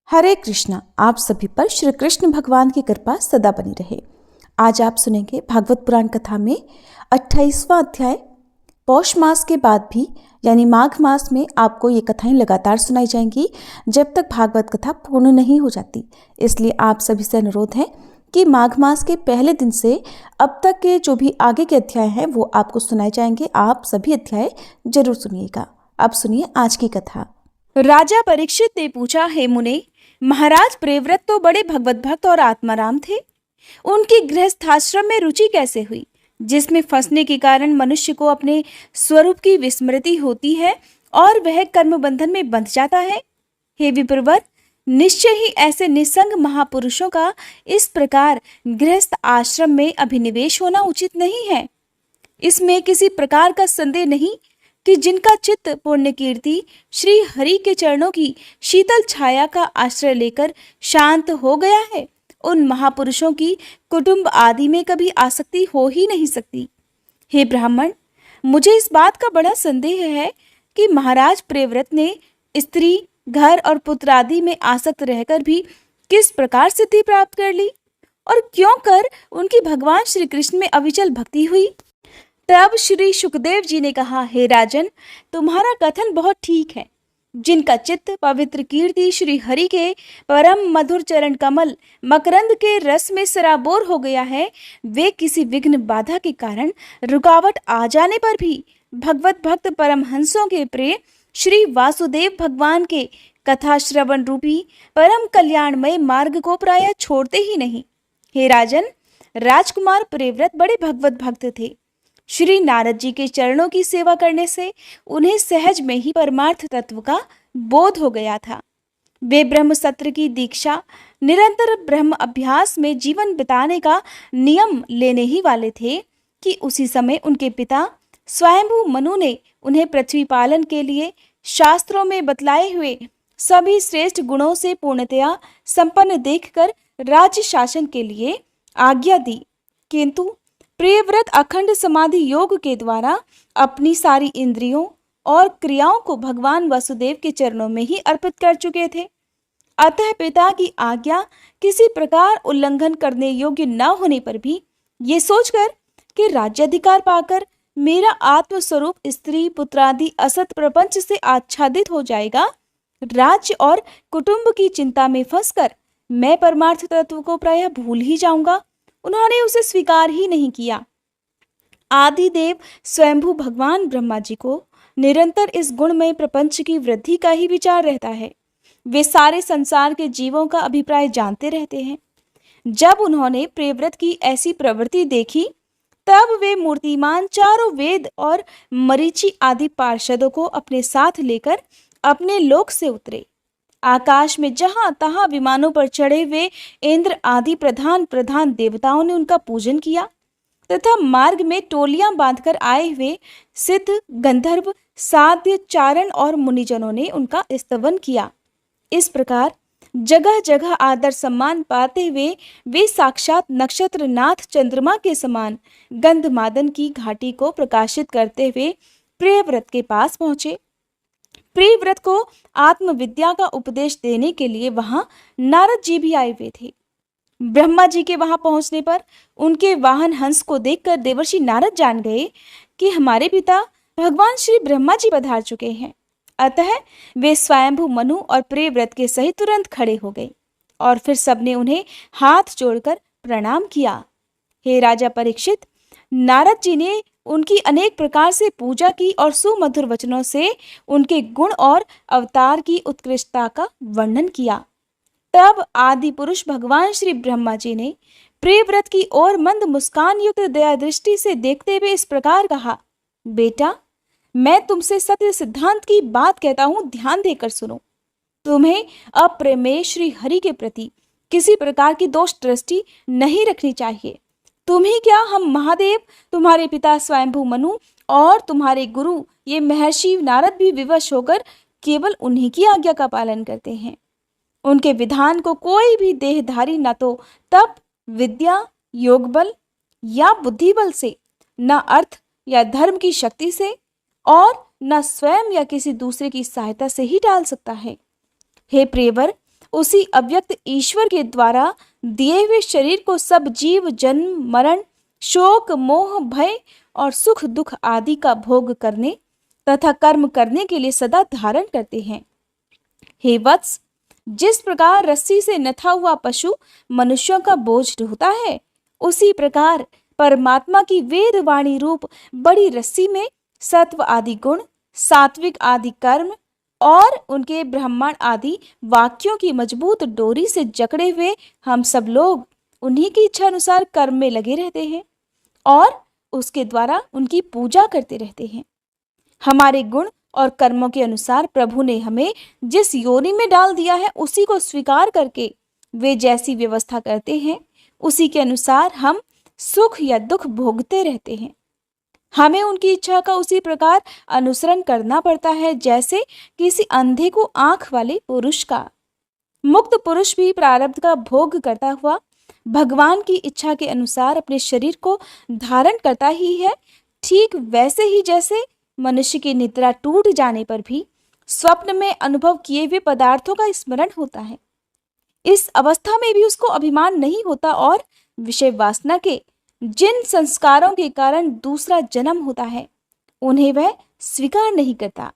हरे कृष्णा। आप सभी पर श्री कृष्ण भगवान की कृपा सदा बनी रहे। आज आप सुनेंगे भागवत पुराण कथा में 28वां अध्याय। पौष मास के बाद भी यानी माघ मास में आपको ये कथाएं लगातार सुनाई जाएंगी जब तक भागवत कथा पूर्ण नहीं हो जाती। इसलिए आप सभी से अनुरोध है कि माघ मास के पहले दिन से अब तक के जो भी आगे के अध्याय हैं वो आपको सुनाए जाएंगे। आप सभी अध्याय जरूर सुनिएगा। अब सुनिए आज की कथा। राजा परीक्षित ने पूछा, हे मुने, महाराज प्रियव्रत तो बड़े भगवत भक्त और आत्माराम थे। उनकी गृहस्थाश्रम में रुचि कैसे हुई, जिसमें फंसने के कारण मनुष्य को अपने स्वरूप की विस्मृति होती है और वह कर्म बंधन में बंध जाता है। हे विप्रवर, निश्चय ही ऐसे निसंग महापुरुषों का इस प्रकार गृहस्थ आश्रम में अभिनिवेश होना उचित नहीं है। इसमें किसी प्रकार का संदेह नहीं कि जिनका चित्त पुण्य कीर्ति श्री हरि के चरणों की शीतल छाया का आश्रय लेकर शांत हो गया है, उन महापुरुषों की कुटुंब आदि में कभी आसक्ति हो ही नहीं सकती। हे ब्राह्मण, मुझे इस बात का बड़ा संदेह है कि महाराज प्रियव्रत ने स्त्री, घर और पुत्र आदि में आसक्त रहकर भी किस प्रकार सिद्धि प्राप्त कर ली और क्यों कर उनकी भगवान श्री कृष्ण में अविचल भक्ति हुई। तब श्री सुखदेव जी ने कहा, हे राजन, तुम्हारा कथन बहुत ठीक है। जिनका चित्त पवित्र कीर्ति श्री हरि के परम मधुर चरण कमल मकरंद के रस में सराबोर हो गया है, वे किसी विघ्न बाधा के कारण रुकावट आ जाने पर भी भगवत भक्त परमहंसों के प्रिय श्री वासुदेव भगवान के कथा श्रवण रूपी परम कल्याणमय मार्ग को प्रायः छोड़ते ही नहीं। हे राजन, राजकुमार प्रियव्रत बड़े भगवत भक्त थे। श्री नारद जी के चरणों की सेवा करने से उन्हें सहज में ही परमार्थ तत्व का बोध हो गया था। वे ब्रह्म सत्र की दीक्षा, निरंतर ब्रह्म अभ्यास में जीवन बिताने का नियम लेने ही वाले थे कि उसी समय उनके पिता स्वयंभू मनु ने उन्हें पृथ्वी पालन के लिए शास्त्रों में बतलाए हुए सभी श्रेष्ठ गुणों से पूर्णतया संपन्न देखकर राज्य शासन के लिए आज्ञा दी। किंतु प्रियव्रत अखंड समाधि योग के द्वारा अपनी सारी इंद्रियों और क्रियाओं को भगवान वासुदेव के चरणों में ही अर्पित कर चुके थे। अतः पिता की आज्ञा किसी प्रकार उल्लंघन करने योग्य न होने पर भी ये सोचकर कि राज्याधिकार पाकर मेरा आत्मस्वरूप स्त्री पुत्रादि असत प्रपंच से आच्छादित हो जाएगा, राज्य और कुटुंब की चिंता में फंसकर मैं परमार्थ तत्व को प्रायः भूल ही जाऊंगा, उन्होंने उसे स्वीकार ही नहीं किया। आदिदेव स्वयंभू भगवान ब्रह्मा जी को निरंतर इस गुणमय प्रपंच की वृद्धि का ही विचार रहता है। वे सारे संसार के जीवों का अभिप्राय जानते रहते हैं। जब उन्होंने प्रियव्रत की ऐसी प्रवृत्ति देखी, तब वे मूर्तिमान चारों वेद और मरीचि आदि पार्षदों को अपने साथ लेकर अपने लोक से उतरे। आकाश में जहां तहां विमानों पर चढ़े हुए इंद्र आदि प्रधान प्रधान देवताओं ने उनका पूजन किया तथा मार्ग में टोलियां बांधकर आए हुए सिद्ध, गंधर्व, साध्य, चारण और मुनिजनों ने उनका स्तवन किया। इस प्रकार जगह जगह आदर सम्मान पाते हुए वे साक्षात नक्षत्र नाथ चंद्रमा के समान गंधमादन की घाटी को प्रकाशित करते हुए प्रियव्रत के पास पहुंचे। प्रियव्रत को आत्मविद्या का उपदेश देने के लिए वहां नारद जी भी आए हुए थे। ब्रह्मा जी के वहां पहुंचने पर उनके वाहन हंस को देखकर देवर्षि नारद जान गए कि हमारे पिता भगवान श्री ब्रह्मा जी पधार चुके हैं। अतः वे स्वयंभू मनु और प्रियव्रत के सहित तुरंत खड़े हो गए और फिर सबने उन्हें हाथ जोड़कर प्रणाम किया। हे राजा परीक्षित, नारद जी ने उनकी अनेक प्रकार से पूजा की और सुमधुर वचनों से उनके गुण और अवतार की उत्कृष्टता का वर्णन किया। तब आदि पुरुष भगवान श्री ब्रह्मा जी ने प्रियव्रत की ओर मंद मुस्कान युक्त दया दृष्टि से देखते हुए इस प्रकार कहा, बेटा, मैं तुमसे सत्य सिद्धांत की बात कहता हूं, ध्यान देकर सुनो। तुम्हें अप्रमेय श्री हरि के प्रति किसी प्रकार की दोष दृष्टि नहीं रखनी चाहिए। तुम ही क्या, हम महादेव, तुम्हारे पिता स्वयंभू मनु और तुम्हारे गुरु ये महर्षि नारद भी विवश होकर केवल उन्हीं की आज्ञा का पालन करते हैं। उनके विधान को कोई भी देहधारी न तो तप, विद्या, योग बल या बुद्धि बल से, न अर्थ या धर्म की शक्ति से और न स्वयं या किसी दूसरे की सहायता से ही टाल सकता है। हे प्रियवर, उसी अव्यक्त ईश्वर के द्वारा दिए हुए शरीर को सब जीव जन्म मरण शोक मोह भय और सुख दुख आदि का भोग करने तथा कर्म करने के लिए सदा धारण करते हैं। हे वत्स, जिस प्रकार रस्सी से नथा हुआ पशु मनुष्यों का बोझ ढोता है, उसी प्रकार परमात्मा की वेद वाणी रूप बड़ी रस्सी में सत्व आदि गुण, सात्विक आदि कर्म और उनके ब्राह्मण आदि वाक्यों की मजबूत डोरी से जकड़े हुए हम सब लोग उन्हीं की इच्छा अनुसार कर्म में लगे रहते हैं और उसके द्वारा उनकी पूजा करते रहते हैं। हमारे गुण और कर्मों के अनुसार प्रभु ने हमें जिस योनि में डाल दिया है, उसी को स्वीकार करके वे जैसी व्यवस्था करते हैं, उसी के अनुसार हम सुख या दुख भोगते रहते हैं। हमें उनकी इच्छा का उसी प्रकार अनुसरण करना पड़ता है जैसे किसी अंधे को आंख वाले पुरुष का। मुक्त पुरुष भी प्रारब्ध का भोग करता हुआ भगवान की इच्छा के अनुसार अपने शरीर को धारण करता ही है। ठीक वैसे ही जैसे मनुष्य की निद्रा टूट जाने पर भी स्वप्न में अनुभव किए हुए पदार्थों का स्मरण होता है, इस अवस्था में भी उसको अभिमान नहीं होता और विषय वासना के जिन संस्कारों के कारण दूसरा जन्म होता है, उन्हें वह स्वीकार नहीं करता।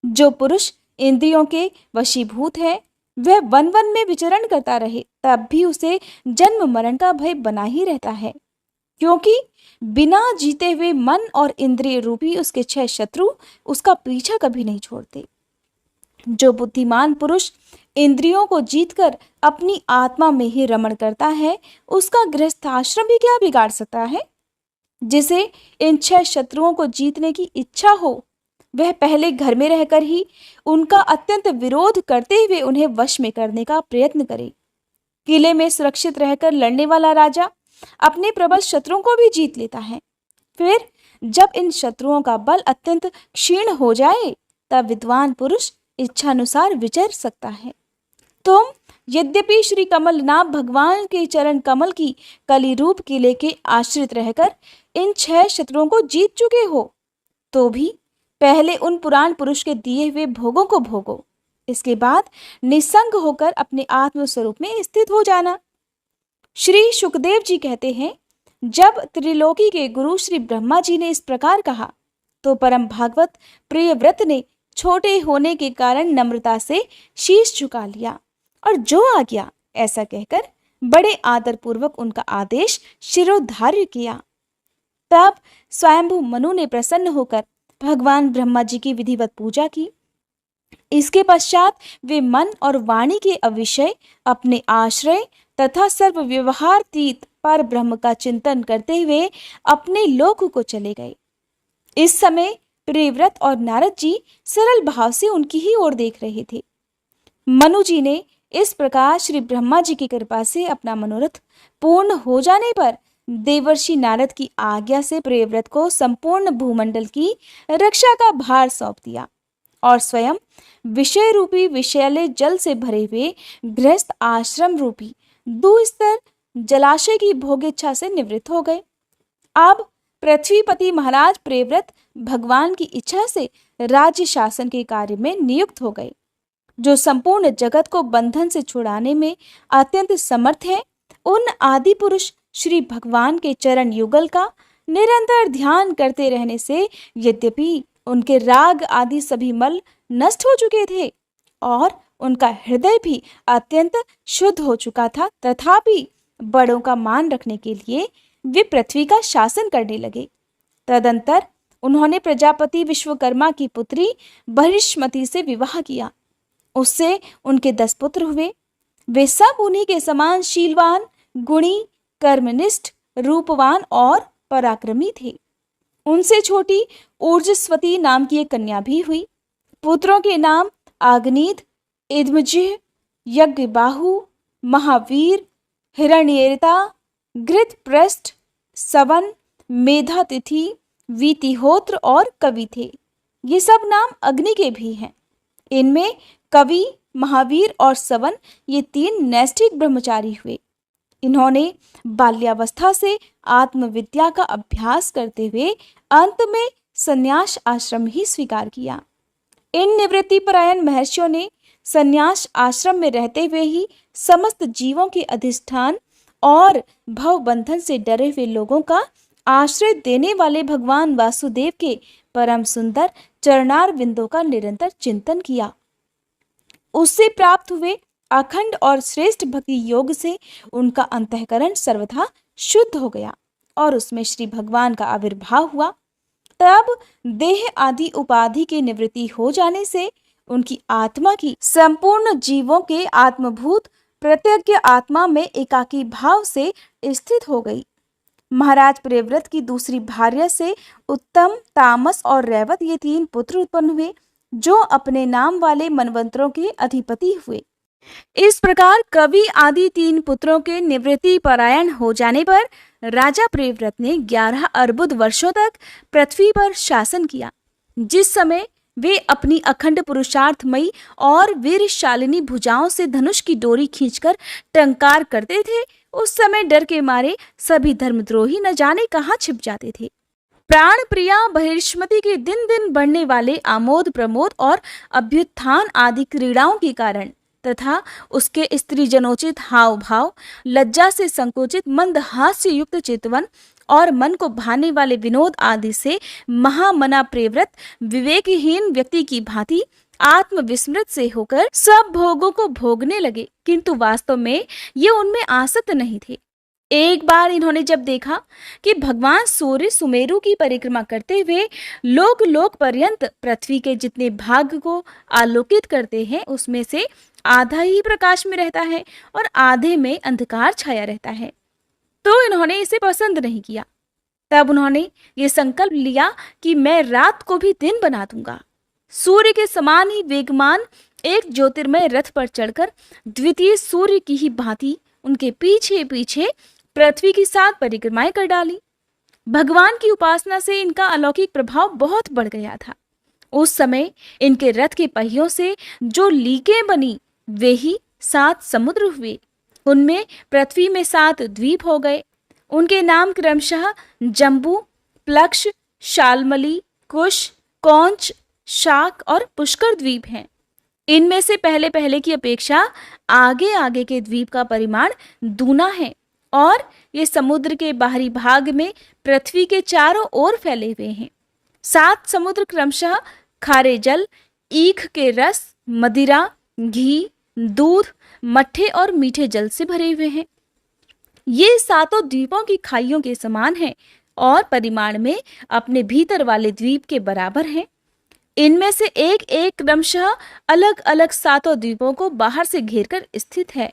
जो पुरुष इंद्रियों के वशीभूत है, वह वन वन में विचरण करता रहे तब भी उसे जन्म मरण का भय बना ही रहता है, क्योंकि बिना जीते हुए मन और इंद्रिय रूपी उसके 6 शत्रु उसका पीछा कभी नहीं छोड़ते। जो बुद्धिमान पुरुष इंद्रियों को जीतकर अपनी आत्मा में ही रमण करता है, उसका गृहस्थाश्रम भी क्या बिगाड़ सकता है। जिसे इन 6 शत्रुओं को जीतने की इच्छा हो, वह पहले घर में रहकर ही उनका अत्यंत विरोध करते हुए उन्हें वश में करने का प्रयत्न करे। किले में सुरक्षित रहकर लड़ने वाला राजा अपने प्रबल शत्रुओं को भी जीत लेता है। फिर जब इन शत्रुओं का बल अत्यंत क्षीण हो जाए, तब विद्वान पुरुष इच्छानुसार विचर सकता है। तुम यद्यपि श्री कमलनाभ भगवान के चरण कमल की कली रूप किले के आश्रित रहकर इन 6 शत्रुओं को जीत चुके हो, तो भी पहले उन पुराण पुरुष के दिए हुए भोगों को भोगो। इसके बाद निसंग होकर अपने आत्म स्वरूप में स्थित हो जाना। श्री शुकदेव जी कहते हैं, जब त्रिलोकी के गुरु श्री ब्रह्मा जी ने इस प्रकार कहा, तो परम भागवत प्रियव्रत ने छोटे होने के कारण नम्रता से शीश झुका लिया और जो आ गया ऐसा कहकर बड़े आदर पूर्वक उनका आदेश शिरोधार्य किया। तब स्वयंभू मनु ने प्रसन्न होकर भगवान ब्रह्मा जी की विधिवत पूजा की। इसके पश्चात वे मन और वाणी के अविषय अपने आश्रय तथा सर्व व्यवहारतीत पर ब्रह्म का चिंतन करते हुए अपने लोक को चले गए। इस समय प्रियव्रत और नारद जी सरल भाव से उनकी ही ओर देख रहे थे। मनु जी ने इस प्रकार श्री ब्रह्मा जी की कृपा से अपना मनोरथ पूर्ण हो जाने पर देवर्षि नारद की आज्ञा से प्रियव्रत को संपूर्ण भूमंडल की रक्षा का भार सौंप दिया और स्वयं विषय रूपी विषैले जल से भरे हुए गृहस्थ आश्रम रूपी दुस्तर जलाशय की भोग इच्छा से निवृत्त हो गए। अब पृथ्वीपति महाराज प्रियव्रत भगवान की इच्छा से राज्य शासन के कार्य में नियुक्त हो गए। जो संपूर्ण जगत को बंधन से छुड़ाने में अत्यंत समर्थ है, उन आदि पुरुष श्री भगवान के चरण युगल का निरंतर ध्यान करते रहने से यद्यपि उनके राग आदि सभी मल नष्ट हो चुके थे और उनका हृदय भी अत्यंत शुद्ध हो चुका था, तथापि बड़ों का मान रखने के लिए वे पृथ्वी का शासन करने लगे। तदंतर उन्होंने प्रजापति विश्वकर्मा की पुत्री बहिष्मति से विवाह किया। उससे उनके 10 पुत्र हुए। वे सब उन्हीं के समान शीलवान, गुणी, कर्मनिष्ठ, रूपवान और पराक्रमी थे। उनसे छोटी ऊर्जस्वती नाम की एक कन्या भी हुई। पुत्रों के नाम आग्नीद, इद्मजिह, यज्ञबाहु, महावीर, हिरण्येता, घृतप्रस्थ, सवन, मेधातिथि, वीतिहोत्र और कवि थे। ये सब नाम अग्नि के भी हैं। इनमें कवि, महावीर और सवन ये 3 नैष्ठिक ब्रह्मचारी हुए। इन्होंने बाल्यावस्था से आत्मविद्या का अभ्यास करते हुए अंत में संन्यास आश्रम ही स्वीकार किया। इन निवृत्ति परायण महर्षियों ने संन्यास आश्रम में रहते हुए ही समस्त जीवों के अधिष्ठान और भव बंधन से डरे हुए लोगों का आश्रय देने वाले भगवान वासुदेव के परम सुंदर चरणार बिंदों का निरंतर चिंतन किया। उससे प्राप्त हुए अखंड और श्रेष्ठ भक्ति योग से उनका अंतःकरण सर्वथा शुद्ध हो गया और उसमें श्री भगवान का आविर्भाव हुआ। तब देह आदि उपाधि की निवृत्ति हो जाने से उनकी आत्मा की संपूर्ण जीवों के आत्मभूत प्रत्यज्ञ आत्मा में एकाकी भाव से स्थित हो गई। महाराज प्रियव्रत की दूसरी भार्या से उत्तम, तामस और रैवत ये 3 पुत्र उत्पन्न हुए जो अपने नाम वाले मनवंतरों के अधिपति हुए। इस प्रकार कवि आदि 3 पुत्रों के निवृत्ति परायण हो जाने पर राजा प्रियव्रत ने 11 अर्बुद वर्षों तक पृथ्वी पर शासन किया। जिस समय वे अपनी अखंड पुरुषार्थमयी और वीरशालिनी भुजाओं से धनुष की डोरी खींचकर टंकार करते थे, उस समय डर के मारे सभी धर्मद्रोही न जाने कहाँ छिप जाते थे। प्राण प्रिया बहिष्मति के दिन दिन बढ़ने वाले आमोद प्रमोद और अभ्युत्थान आदि क्रीड़ाओं के कारण तथा उसके स्त्री जनोचित हाव भाव, लज्जा से संकोचित मंद हास्य युक्त चितवन और मन को भाने वाले विनोद आदि से महामना प्रियव्रत विवेकहीन व्यक्ति की भांति आत्मविस्मृत से होकर सब भोगों को भोगने लगे, किंतु वास्तव में ये उनमें आसक्त नहीं थे। एक बार इन्होंने जब देखा कि भगवान सूर्य सुमेरु की परिक्रमा करते हुए लोक लोक पर्यंत पृथ्वी के जितने भाग को आलोकित करते हैं उसमें से आधा ही प्रकाश में रहता है और आधे में अंधकार छाया रहता है, तो इन्होंने इसे पसंद नहीं किया। तब उन्होंने ये संकल्प लिया कि मैं रात को भी दिन बना दूंगा। सूर्य के समान ही वेगमान एक ज्योतिर्मय रथ पर चढ़कर द्वितीय सूर्य की ही भांति उनके पीछे पीछे पृथ्वी की 7 परिक्रमाएं कर डाली। भगवान की उपासना से इनका अलौकिक प्रभाव बहुत बढ़ गया था। उस समय इनके रथ के पहियों से जो लीकें बनी वे ही 7 समुद्र हुए। उनमें पृथ्वी में 7 द्वीप हो गए। उनके नाम क्रमशः जम्बू, प्लक्ष, शालमली, कुश, कौंच, शाक और पुष्कर द्वीप हैं। इनमें से पहले पहले की अपेक्षा आगे आगे के द्वीप का परिमाण दूना है और ये समुद्र के बाहरी भाग में पृथ्वी के चारों ओर फैले हुए हैं। 7 समुद्र क्रमशः खारे जल, ईख के रस, मदिरा, घी, दूध, मट्ठे और मीठे जल से भरे हुए हैं। ये 7 द्वीपों की खाइयों के समान हैं और परिमाण में अपने भीतर वाले द्वीप के बराबर हैं। इनमें से एक एक क्रमशः अलग अलग 7 द्वीपों को बाहर से घेरकर स्थित है।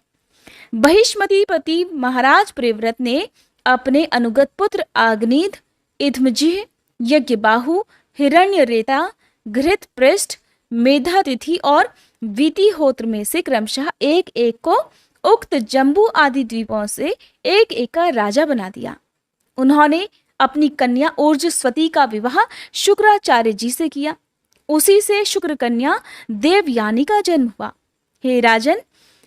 बहिष्मतीपति महाराज प्रियव्रत ने अपने अनुगत पुत्र आग्नेय, इध्मजिह्, यज्ञबाहु, हिरण्यरेता, घृत पृष्ठ, मेधातिथि और वीतिहोत्र में से क्रमशः एक एक को उक्त जम्बू आदि द्वीपों से एक एक का राजा बना दिया। उन्होंने अपनी कन्या ऊर्जस्वती का विवाह शुक्राचार्य जी से किया। उसी से शुक्र कन्या देवयानी का जन्म हुआ। हे राजन,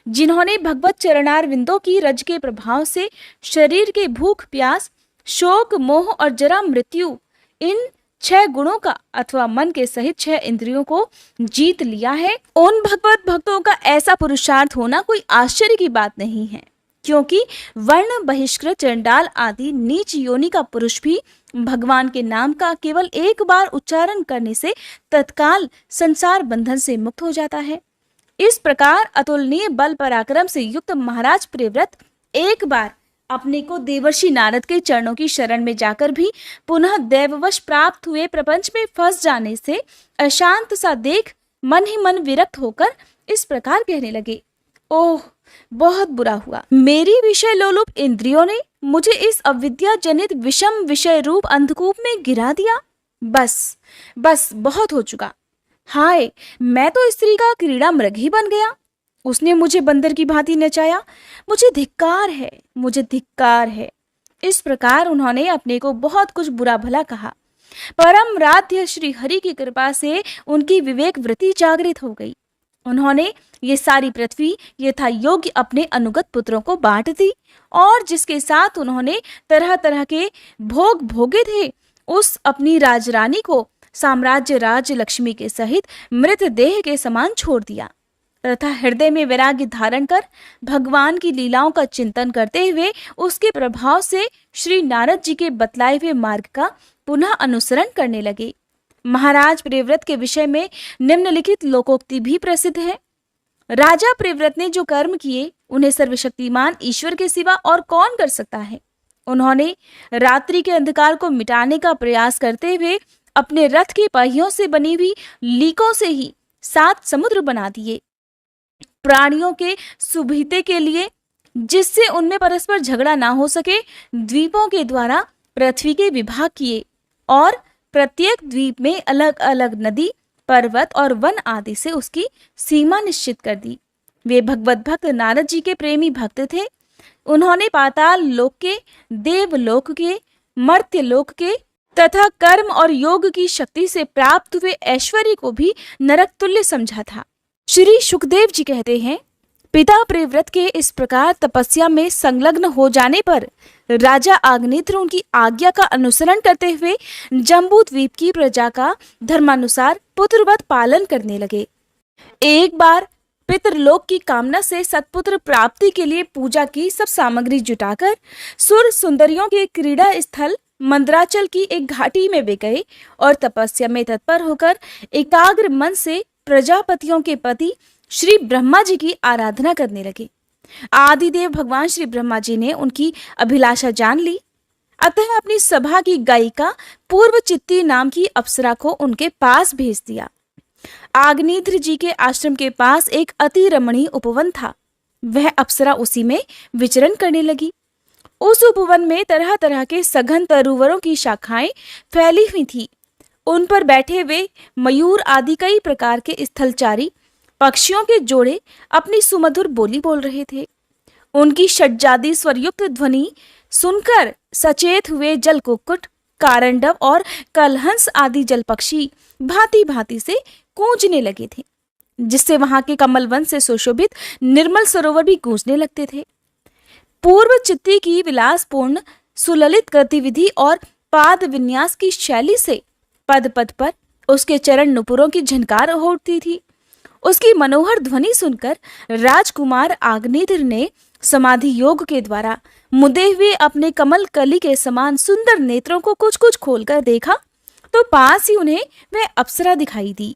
जिन्होंने भगवत चरणार विंदों की रज के प्रभाव से शरीर के भूख प्यास, शोक, मोह और जरा मृत्यु इन 6 गुणों का अथवा मन के सहित 6 इंद्रियों को जीत लिया है, उन भगवत भक्तों का ऐसा पुरुषार्थ होना कोई आश्चर्य की बात नहीं है, क्योंकि वर्ण बहिष्कृत, चंडाल आदि नीच योनि का पुरुष भी भगवान के नाम का केवल एक बार उच्चारण करने से तत्काल संसार बंधन से मुक्त हो जाता है। इस प्रकार अतुलनीय बल पराक्रम से युक्त महाराज प्रियव्रत एक बार अपने को देवर्षि नारद के चरणों की शरण में जाकर भी पुनः दैववश प्राप्त हुए प्रपंच में फंस जाने से अशांत सा देख मन ही मन विरक्त होकर इस प्रकार कहने लगे, ओह बहुत बुरा हुआ। मेरी विषय लोलुप इंद्रियों ने मुझे इस अविद्या जनित विषम विषय रूप अंधकूप में गिरा दिया। बस बस बहुत हो चुका। हाय, मैं तो स्त्री का क्रीड़ा मृग ही बन गया। उसने मुझे बंदर की भांति नचाया। मुझे धिक्कार है, मुझे धिक्कार है। इस प्रकार उन्होंने अपने को बहुत कुछ बुरा भला कहा। परम राध्य श्री हरि की कृपा से उनकी विवेक वृत्ति जागृत हो गई। उन्होंने ये सारी पृथ्वी यथा योग्य अपने अनुगत पुत्रों को बांट दी और जिसके साथ उन्होंने तरह तरह के भोग भोगे थे, उस अपनी राजरानी को साम्राज्य राज लक्ष्मी के सहित मृत देह के समान छोड़ दिया। तथा हृदय में वैराग्य धारण कर भगवान की लीलाओं का चिंतन करते हुए उसके प्रभाव से श्री नारद जी के बतलाए हुए मार्ग का पुनः अनुसरण करने लगे। महाराज प्रियव्रत के विषय में निम्नलिखित लोकोक्ति भी प्रसिद्ध है। राजा प्रियव्रत ने जो कर्म किए उन्हें सर्वशक्तिमान ईश्वर के सिवा और कौन कर सकता है। उन्होंने रात्रि के अंधकार को मिटाने का प्रयास करते हुए अपने रथ के पहियों से बनी हुई लीकों से ही 7 समुद्र बना दिए। प्राणियों के सुविधा के लिए, जिससे उनमें परस्पर झगड़ा ना हो सके, द्वीपों के द्वारा पृथ्वी के विभाग किए और प्रत्येक द्वीप में अलग अलग नदी, पर्वत और वन आदि से उसकी सीमा निश्चित कर दी। वे भगवत भक्त नारद जी के प्रेमी भक्त थे। उन्होंने पाताल लोक के, देवलोक के, मर्त्य लोक के तथा कर्म और योग की शक्ति से प्राप्त हुए ऐश्वर्य को भी नरक तुल्य समझा था। श्री सुखदेव जी कहते हैं, पिता प्रियव्रत के इस प्रकार तपस्या में संलग्न हो जाने पर राजा अग्निध्र उनकी आज्ञा का अनुसरण करते हुए जम्बू द्वीप की प्रजा का धर्मानुसार पुत्रवत पालन करने लगे। एक बार पितृलोक की कामना से सत्पुत्र प्राप्ति के लिए पूजा की सब सामग्री जुटाकर सुर सुंदरियों के क्रीड़ा स्थल मंदराचल की एक घाटी में वे गए और तपस्या में तत्पर होकर एकाग्र मन से प्रजापतियों के पति श्री ब्रह्मा जी की आराधना करने लगे। आदिदेव भगवान श्री ब्रह्मा जी ने उनकी अभिलाषा जान ली, अतः अपनी सभा की गायिका पूर्व चित्ती नाम की अप्सरा को उनके पास भेज दिया। अग्निध्र जी के आश्रम के पास एक अति रमणीय उपवन था। वह अप्सरा उसी में विचरण करने लगी। उस उपवन में तरह तरह के सघन तरुवरों की शाखाएं फैली हुई थी। उन पर बैठे हुए मयूर आदि कई प्रकार के स्थलचारी पक्षियों के जोड़े अपनी सुमधुर बोली बोल रहे थे। उनकी षड्जादी स्वरयुक्त ध्वनि सुनकर सचेत हुए जल कुक्कुट, कारंडव और कलहंस आदि जल पक्षी भांति भांति से गूंजने लगे थे, जिससे वहां के कमलवन से सुशोभित निर्मल सरोवर भी गूंजने लगते थे। पूर्व चित्ती की विलासपूर्ण सुललित गतिविधि और पाद विन्यास की शैली से पद पद पर उसके चरण नुपुरों की झनकार हो उठती थी। उसकी मनोहर ध्वनि सुनकर राजकुमार अग्निध्र ने समाधि योग के द्वारा मुदे हुए अपने कमल कली के समान सुंदर नेत्रों को कुछ कुछ खोलकर देखा तो पास ही उन्हें वह अप्सरा दिखाई दी,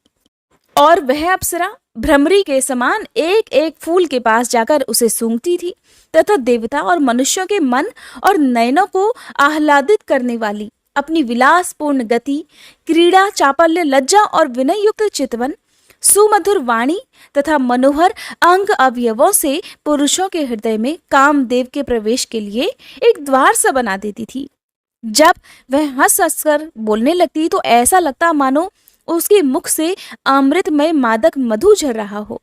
और वह अप्सरा भ्रमरी के समान एक एक फूल के पास जाकर उसे सूंघती थी तथा देवता और मनुष्यों के मन और नयनों को आह्लादित करने वाली अपनी विलासपूर्ण गति, क्रीड़ा, चापल्य, लज्जा और विनय युक्त चितवन, सुमधुर वाणी तथा मनोहर अंग अवयवों से पुरुषों के हृदय में कामदेव के प्रवेश के लिए एक द्वार सा बना देती थी। जब वह हंस हंसकर बोलने लगती तो ऐसा लगता मानो उसके मुख से अमृतमय मादक मधु झर रहा हो।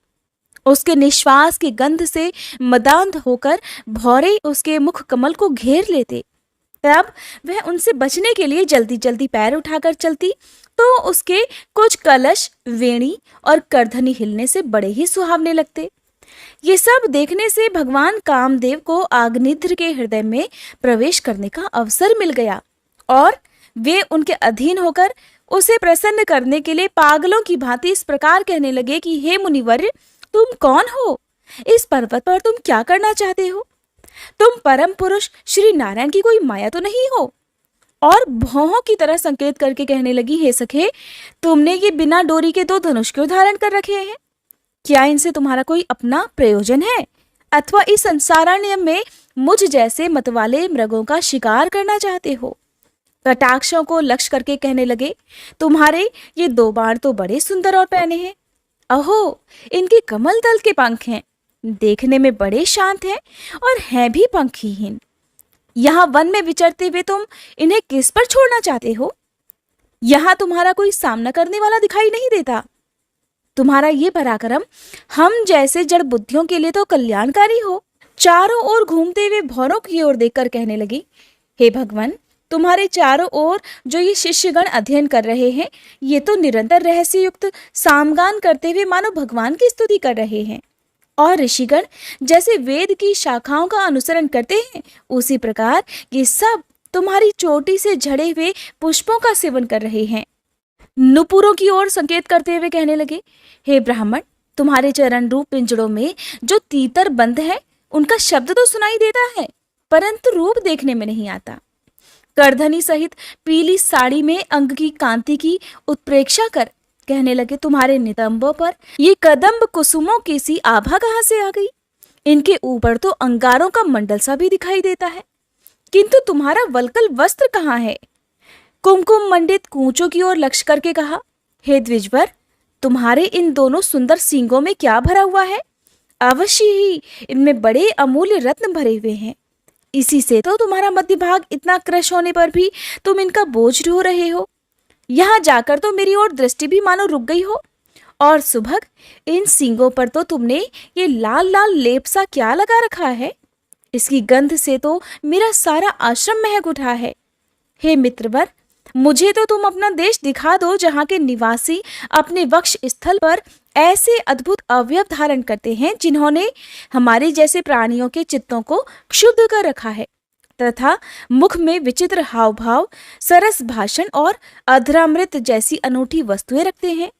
उसके निश्वास की गंध से मदांध होकर भौरे उसके मुख कमल को घेर लेते। तब वह उनसे बचने के लिए जल्दी जल्दी पैर उठाकर चलती तो उसके कुछ कलश, वेणी और करधनी हिलने से बड़े ही सुहावने लगते। ये सब देखने से भगवान कामदेव को अग्निध्र के हृदय में प्रवेश करने का अवसर मिल गया और वे उनके अधीन होकर उसे प्रसन्न करने के लिए पागलों की भांति इस प्रकार कहने लगे कि हे मुनिवर्य, तुम कौन हो? इस पर्वत पर तुम क्या करना चाहते हो? तुम परम पुरुष श्री नारायण की कोई माया तो नहीं हो? और भौहों की तरह संकेत करके कहने लगी, हे सखे, तुमने ये बिना डोरी के 2 धनुष क्यों धारण कर रखे हैं? क्या इनसे तुम्हारा कोई अपना प्रयोजन है, अथवा इस संसारण्य में मुझ जैसे मतवाले मृगों का शिकार करना चाहते हो? कटाक्षों को लक्ष्य करके कहने लगे, तुम्हारे ये 2 बाण तो बड़े सुंदर और पैने हैं। अहो, इनके कमल दल के पंख हैं, देखने में बड़े शांत हैं और हैं भी पंखहीन। यहाँ वन में विचरते हुए तुम इन्हें किस पर छोड़ना चाहते हो? यहाँ तुम्हारा कोई सामना करने वाला दिखाई नहीं देता। तुम्हारा ये पराक्रम हम जैसे जड़ बुद्धियों के लिए तो कल्याणकारी हो। चारों ओर घूमते हुए भौरों की ओर देखकर कहने लगी, हे भगवान, तुम्हारे चारों ओर जो ये शिष्यगण अध्ययन कर रहे हैं, ये तो निरंतर रहस्य युक्त सामगान करते हुए मानो भगवान की स्तुति कर रहे हैं, और ऋषिगण जैसे वेद की शाखाओं का अनुसरण करते हैं, उसी प्रकार ये सब तुम्हारी चोटी से झड़े हुए पुष्पों का सेवन कर रहे हैं। नुपुरों की ओर संकेत करते हुए कहने लगे, हे ब्राह्मण, तुम्हारे चरण रूप पिंजड़ों में जो तीतर बंद है, उनका शब्द तो सुनाई देता है, परंतु रूप देखने में नहीं आता। करधनी सहित पीली साड़ी में अंग की कांति की उत्प्रेक्षा कर कहने लगे, तुम्हारे नितंबों पर ये कदम्ब कुसुमों की सी आभा कहाँ से आ गई? इनके ऊपर तो अंगारों का मंडल सा भी दिखाई देता है, किंतु तुम्हारा वल्कल वस्त्र कहाँ है? कुमकुम मंडित कूंचों की ओर लक्ष्य करके कहा, हे द्विजवर, तुम्हारे इन दोनों सुंदर सींगों में क्या भरा हुआ है? अवश्य ही इनमें बड़े अमूल्य रत्न भरे हुए हैं। इसी से तो तुम्हारा मध्य भाग इतना क्रश होने पर भी तुम इनका बोझ ढो रहे हो। यहाँ जाकर तो मेरी ओर दृष्टि भी मानो रुक गई हो। और सुभग, इन सींगों पर तो तुमने ये लाल लाल लेप सा क्या लगा रखा है? इसकी गंध से तो मेरा सारा आश्रम महक उठा है। हे मित्रवर, मुझे तो तुम अपना देश दिखा दो, जहाँ के निवासी अपने वक्ष स्थल पर ऐसे अद्भुत अवयव धारण करते हैं जिन्होंने हमारे जैसे प्राणियों के चित्तों को क्षुब्ध कर रखा है, तथा मुख में विचित्र हाव भाव, सरस भाषण और अधरामृत जैसी अनूठी वस्तुएं रखते हैं।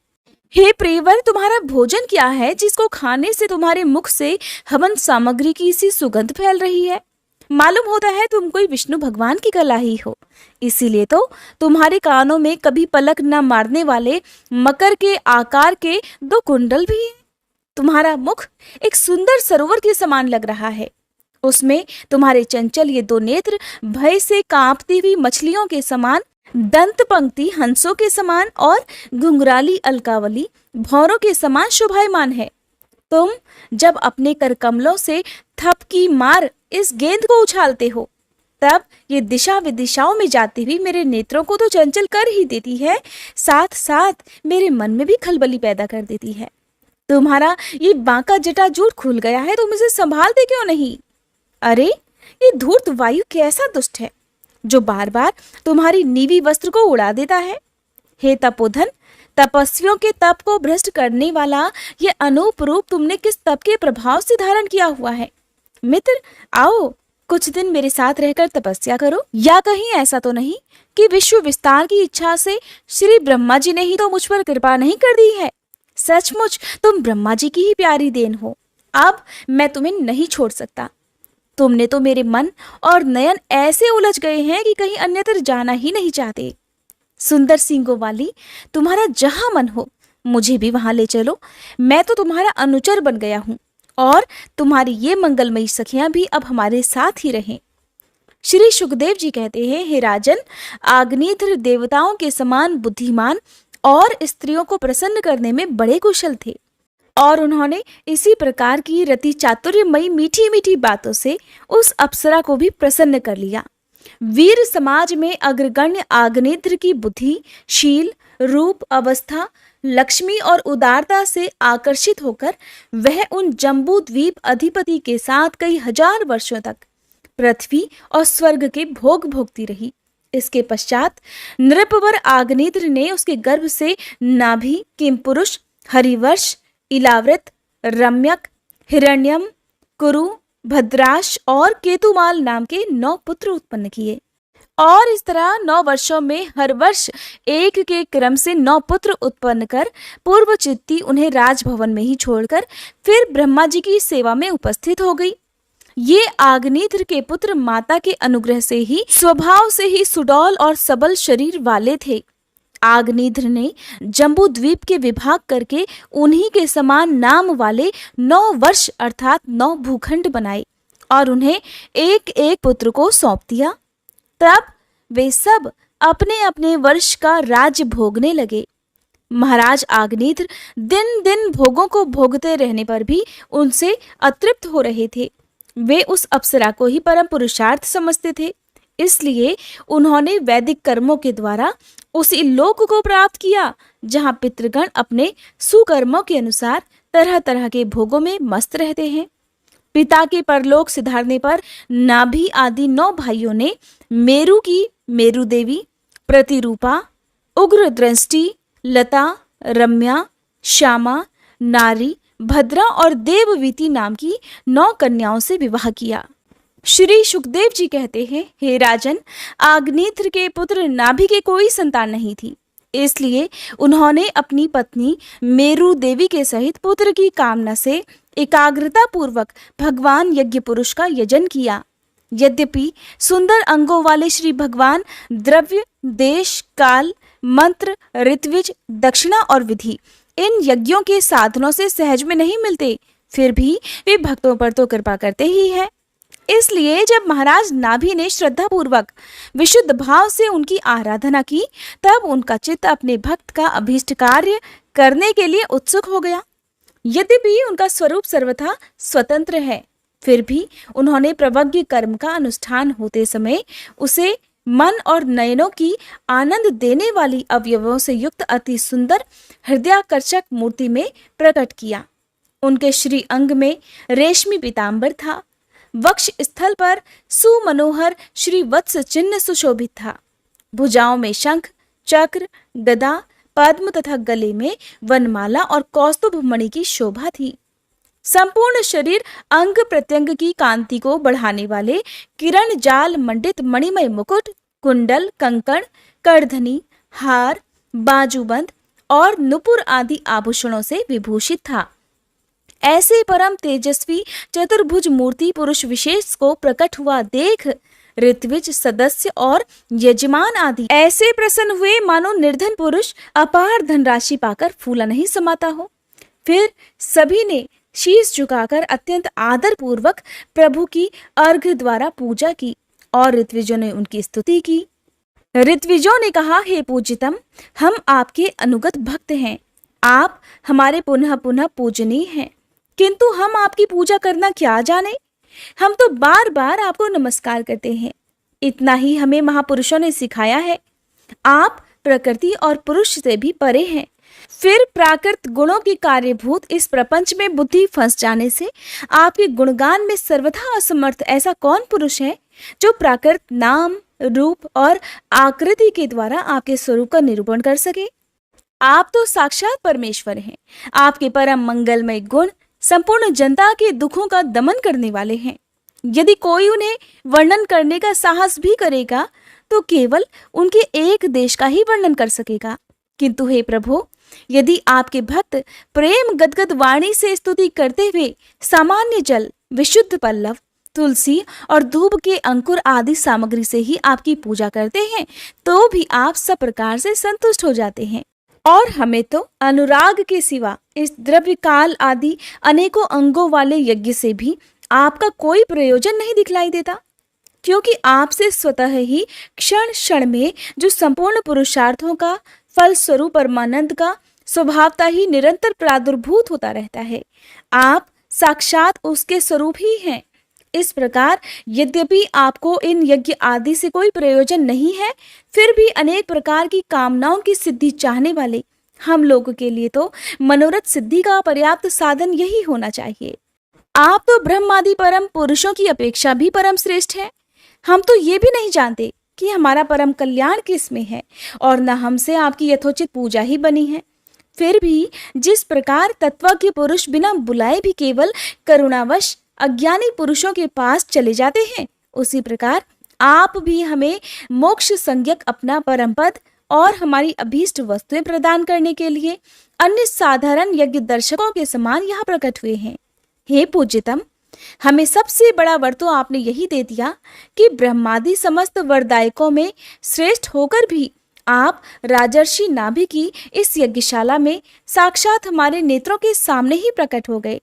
हे प्रियवर, तुम्हारा भोजन क्या है जिसको खाने से तुम्हारे मुख से हवन सामग्री की सी सुगंध फैल रही है? मालूम होता है तुम कोई विष्णु भगवान की कला ही हो। इसीलिए तो तुम्हारे कानों में कभी पलक न मारने वाले मकर के आकार के 2 कुंडल भी हैं। तुम्हारा मुख एक सुंदर सरोवर के समान लग रहा है। उसमें तुम्हारे चंचल ये 2 नेत्र भय से कांपती हुई मछलियों के समान, दंत पंक्ति हंसों के समान और घुंघराली अलकावली भौरों के समान शोभायमान है। तुम जब अपने कर कमलों से थपकी मार इस गेंद को उछालते हो, तब ये दिशा विदिशाओं में जाती हुई मेरे नेत्रों को तो चंचल कर ही देती है, साथ साथ मेरे मन में भी खलबली पैदा कर देती है। तुम्हारा ये बांका जटाजूट खुल गया है, तुम इसे संभालते क्यों नहीं? अरे, ये धूर्त वायु कैसा दुष्ट है जो बार बार तुम्हारी नीवी वस्त्र को उड़ा देता है। हे तपोधन, तपस्वियों के तप को भ्रष्ट करने वाला ये अनूप रूप तुमने किस तप के प्रभाव से धारण किया हुआ है? मित्र, आओ कुछ दिन मेरे साथ रहकर तपस्या करो। या कहीं ऐसा तो नहीं कि विश्व विस्तार की इच्छा से श्री ब्रह्मा जी ने ही तो मुझ पर कृपा नहीं कर दी है? सचमुच तुम ब्रह्मा जी की ही प्यारी देन हो। अब मैं तुम्हें नहीं छोड़ सकता। तुमने तो मेरे मन और नयन ऐसे उलझ गए हैं कि कहीं अन्यत्र जाना ही नहीं चाहते। सुंदर सींगों वाली, तुम्हारा जहां मन हो मुझे भी वहां ले चलो। मैं तो तुम्हारा अनुचर बन गया हूं और तुम्हारी ये मंगलमयी सखियां भी अब हमारे साथ ही रहें। श्री सुखदेव जी कहते हैं, हे राजन, आग्नेत्र देवताओं के समान बुद्धिमान और स्त्रियों को प्रसन्न करने में बड़े कुशल थे, और उन्होंने इसी प्रकार की रति चातुर्यमयी मीठी मीठी बातों से उस अप्सरा को भी प्रसन्न कर लिया। वीर समाज में अग्रगण्य आग्नेत्र की बुद्धि, शील, रूप, अवस्था, लक्ष्मी और उदारता से आकर्षित होकर वह उन जम्बू द्वीप अधिपति के साथ कई हजार वर्षों तक पृथ्वी और स्वर्ग के भोग भोगती रही। इसके पश्चात नृपवर आग्नेत्र ने उसके गर्भ से नाभि, किमपुरुष, हरिवर्ष, इलावृत, रम्यक, हिरण्यम, कुरु, भद्राश और केतुमाल नाम के 9 पुत्र उत्पन्न किए। और इस तरह 9 वर्षों में हर वर्ष एक के क्रम से 9 पुत्र उत्पन्न कर पूर्व चित्ती उन्हें राजभवन में ही छोड़कर फिर ब्रह्मा जी की सेवा में उपस्थित हो गई। ये आग्नेत्र के पुत्र माता के अनुग्रह से ही स्वभाव से ही सुडौल और सबल शरीर वाले थे। आग्नेत्र ने जम्बू द्वीप के विभाग करके उन्हीं के समान नाम वाले 9 वर्ष अर्थात 9 भूखंड बनाए और उन्हें एक एक पुत्र को सौंप दिया। तब वे सब अपने अपने वर्ष का राज्य भोगने लगे। महाराज आग्नेत्र दिन दिन भोगों को भोगते रहने पर भी उनसे अतृप्त हो रहे थे। वे उस अप्सरा को ही परम पुरुषार्थ समझते थे, इसलिए उन्होंने वैदिक कर्मों के द्वारा उसी लोक को प्राप्त किया जहां पितृगण अपने सुकर्मों के अनुसार तरह तरह के भोगों में मस्त रहते हैं। पिता के परलोक सिधारने पर नाभि आदि 9 भाइयों ने मेरु की मेरु देवी, प्रतिरूपा, उग्र दृष्टि, लता, रम्या, श्यामा, नारी, भद्रा और देववीति नाम की 9 कन्याओं से विवाह किया। श्री सुखदेव जी कहते हैं, हे राजन, आग्नेत्र के पुत्र नाभि के कोई संतान नहीं थी, इसलिए उन्होंने अपनी पत्नी मेरू देवी के सहित पुत्र की कामना से एकाग्रता पूर्वक भगवान यज्ञ पुरुष का यजन किया। यद्यपि सुंदर अंगों वाले श्री भगवान द्रव्य, देश, काल, मंत्र, ऋत्विज, दक्षिणा और विधि इन यज्ञों के साधनों से सहज में नहीं मिलते, फिर भी वे भक्तों पर तो कृपा करते ही हैं। इसलिए जब महाराज नाभि ने श्रद्धा पूर्वक विशुद्ध भाव से उनकी आराधना की, तब उनका चित्त अपने भक्त का अभीष्ट कार्य करने के लिए उत्सुक हो गया। यद्यपि उनका स्वरूप सर्वथा स्वतंत्र है, फिर भी उन्होंने प्रवज्ञ कर्म का अनुष्ठान होते समय उसे मन और नयनों की आनंद देने वाली अवयवों से युक्त अति सुंदर हृदयाकर्षक मूर्ति में प्रकट किया। उनके श्री अंग में रेशमी पीतांबर था, वक्ष स्थल पर सुमनोहर श्री वत्स चिन्ह सुशोभित था, भुजाओं में शंख, चक्र, गदा, पद्म तथा गले में वनमाला और कौस्तुभ मणि की शोभा थी। संपूर्ण शरीर अंग प्रत्यंग की कांति को बढ़ाने वाले किरण जाल मंडित मणिमय मुकुट, कुंडल, कंकण, करधनी, हार, बाजूबंद और नुपुर आदि आभूषणों से विभूषित था। ऐसे परम तेजस्वी चतुर्भुज मूर्ति पुरुष विशेष को प्रकट हुआ देख ऋत्विज, सदस्य और यजमान आदि ऐसे प्रसन्न हुए मानो निर्धन पुरुष अपार धनराशि पाकर फूला नहीं समाता हो। फिर सभी ने शीश झुकाकर अत्यंत आदर पूर्वक प्रभु की अर्घ्य द्वारा पूजा की और ऋत्विजों ने उनकी स्तुति की। ऋत्विजों ने कहा, हे पूज्यतम, हम आपके अनुगत भक्त हैं, आप हमारे पुनः पुनः पूजनीय हैं, किंतु हम आपकी पूजा करना क्या जाने, हम तो बार बार आपको नमस्कार करते हैं। इतना ही हमें महापुरुषों ने सिखाया है। आप प्रकृति और पुरुष से भी परे हैं। फिर प्राकृत गुणों की कार्यभूत इस प्रपंच में बुद्धि फंस जाने से आपके गुणगान में सर्वथा असमर्थ ऐसा कौन पुरुष है जो प्राकृत नाम, रूप और आकृति के द्वारा आपके स्वरूप का निरूपण कर सके। आप तो साक्षात परमेश्वर हैं। आपके परम मंगलमय गुण संपूर्ण जनता के दुखों का दमन करने वाले हैं। यदि कोई उन्हें वर्णन करने का साहस भी करेगा तो केवल उनके एक देश का ही वर्णन कर सकेगा। किंतु हे प्रभु, यदि आपके भक्त प्रेम गदगद वाणी से स्तुति करते हुए सामान्य जल, विशुद्ध पल्लव, तुलसी और धूप के अंकुर आदि सामग्री से ही आपकी पूजा करते हैं, तो भी आप सब प्रकार से संतुष्ट हो जाते हैं। और हमें तो अनुराग के सिवा इस द्रव्य काल आदि अनेकों अंगों वाले यज्ञ से भी आपका कोई प्रयोजन नहीं दिखलाई देता, क्योंकि आपसे स्वतः ही क्षण क्षण में जो संपूर्ण पुरुषार्थों का फल स्वरूप परमानंद का स्वभावता ही निरंतर प्रादुर्भूत होता रहता है। आप साक्षात उसके स्वरूप ही हैं। इस प्रकार यद्यपि आपको इन यज्ञ आदि से कोई प्रयोजन नहीं है, फिर भी अनेक प्रकार की कामनाओं की सिद्धि चाहने वाले हम लोगों के लिए तो मनोरथ सिद्धि का पर्याप्त साधन यही होना चाहिए। आप तो ब्रह्मादि परम पुरुषों की अपेक्षा भी परम श्रेष्ठ है। हम तो ये भी नहीं जानते कि हमारा परम कल्याण किस में है, और न हमसे आपकी यथोचित पूजा ही बनी है। फिर भी जिस प्रकार तत्वज्ञ पुरुष बिना बुलाए भी केवल करुणावश अज्ञानी पुरुषों के पास चले जाते हैं, उसी प्रकार आप भी हमें मोक्ष संज्ञक अपना परम पद और हमारी अभीष्ट वस्तुएं प्रदान करने के लिए अन्य साधारण यज्ञ दर्शकों के समान यहाँ प्रकट हुए हैं। हे पूज्यतम, हमें सबसे बड़ा वर तो आपने यही दे दिया कि ब्रह्मादि समस्त वरदायकों में श्रेष्ठ होकर भी आप राजर्षि नाभि की इस यज्ञशाला में साक्षात हमारे नेत्रों के सामने ही प्रकट हो गए।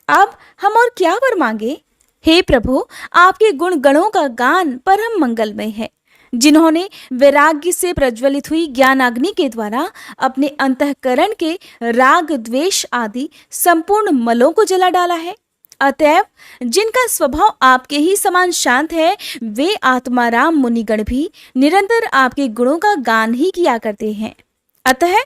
अब हम और क्या वर मांगे? हे प्रभु, आपके गुण गणों का गान परम मंगलमय है। जिन्होंने वैराग्य से प्रज्वलित हुई ज्ञानाग्नि के द्वारा अपने अंतःकरण के राग, द्वेष आदि संपूर्ण मलों को जला डाला है। अतएव जिनका स्वभाव आपके ही समान शांत है, वे आत्माराम मुनिगण भी निरंतर आपके गुणों का गान ही किया करते हैं। अतः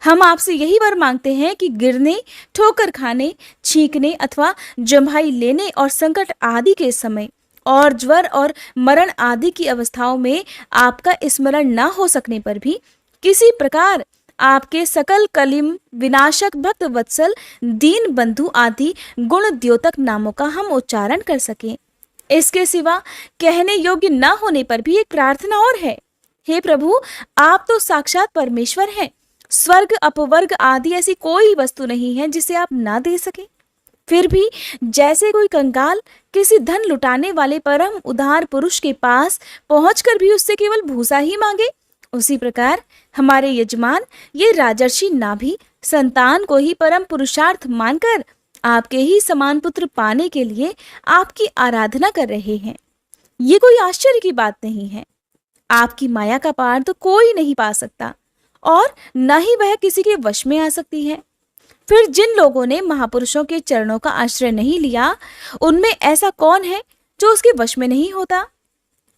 हम आपसे यही वर मांगते हैं कि गिरने, ठोकर खाने, छींकने अथवा जम्हाई लेने और संकट आदि के समय और ज्वर और मरण आदि की अवस्थाओं में आपका स्मरण न हो सकने पर भी किसी प्रकार आपके सकल कलिम विनाशक भक्त वत्सल दीन बंधु आदि गुण द्योतक नामों का हम उच्चारण कर सकें। इसके सिवा कहने योग्य न होने पर भी एक प्रार्थना और है। हे प्रभु, आप तो साक्षात परमेश्वर हैं। स्वर्ग अपवर्ग आदि ऐसी कोई वस्तु नहीं है जिसे आप ना दे सके। फिर भी जैसे कोई कंगाल किसी धन लुटाने वाले परम उदार पुरुष के पास पहुंचकर भी उससे केवल भूसा ही मांगे, उसी प्रकार हमारे यजमान ये राजर्षि नाभि संतान को ही परम पुरुषार्थ मानकर आपके ही समान पुत्र पाने के लिए आपकी आराधना कर रहे हैं। ये कोई आश्चर्य की बात नहीं है। आपकी माया का पार तो कोई नहीं पा सकता और न ही वह किसी के वश में आ सकती है। फिर जिन लोगों ने महापुरुषों के चरणों का आश्रय नहीं लिया, उनमें ऐसा कौन है जो उसके वश में नहीं होता?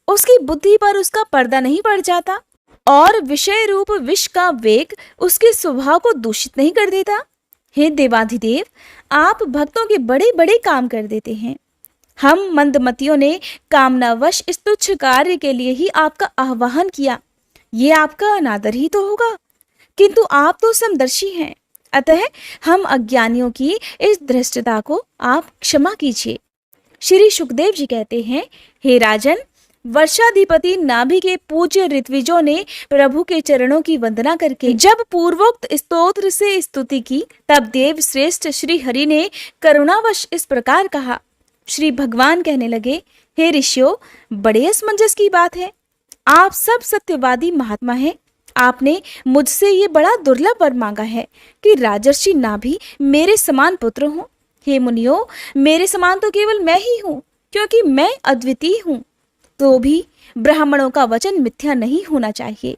उसकी बुद्धि पर उसका पर्दा नहीं पड़ जाता और विषय रूप विष का वेग उसके स्वभाव को दूषित नहीं कर देता? हे देवाधिदेव, आप भक्तों के बड़े बड़े काम कर देते हैं। हम मंदमतियों ने कामनावश इस तुच्छ कार्य के लिए ही आपका आह्वान किया। ये आपका अनादर ही तो होगा, किंतु आप तो समदर्शी हैं, अतः हम अज्ञानियों की इस धृष्टता को आप क्षमा कीजिए। श्री सुखदेव जी कहते हैं, हे राजन, वर्षाधिपति नाभि के पूज्य ऋत्विजों ने प्रभु के चरणों की वंदना करके जब पूर्वोक्त स्तोत्र से स्तुति की, तब देव श्रेष्ठ श्री हरि ने करुणावश इस प्रकार कहा। श्री भगवान कहने लगे, हे ऋषियों, बड़े असमंजस की बात है। आप सब सत्यवादी महात्मा हैं। आपने मुझसे ये बड़ा दुर्लभ वर मांगा है कि राजर्षि नाभि मेरे समान पुत्र हो। हे मुनियों, मेरे समान तो केवल मैं ही हूँ, क्योंकि मैं अद्वितीय हूँ। तो भी ब्राह्मणों का वचन मिथ्या नहीं होना चाहिए।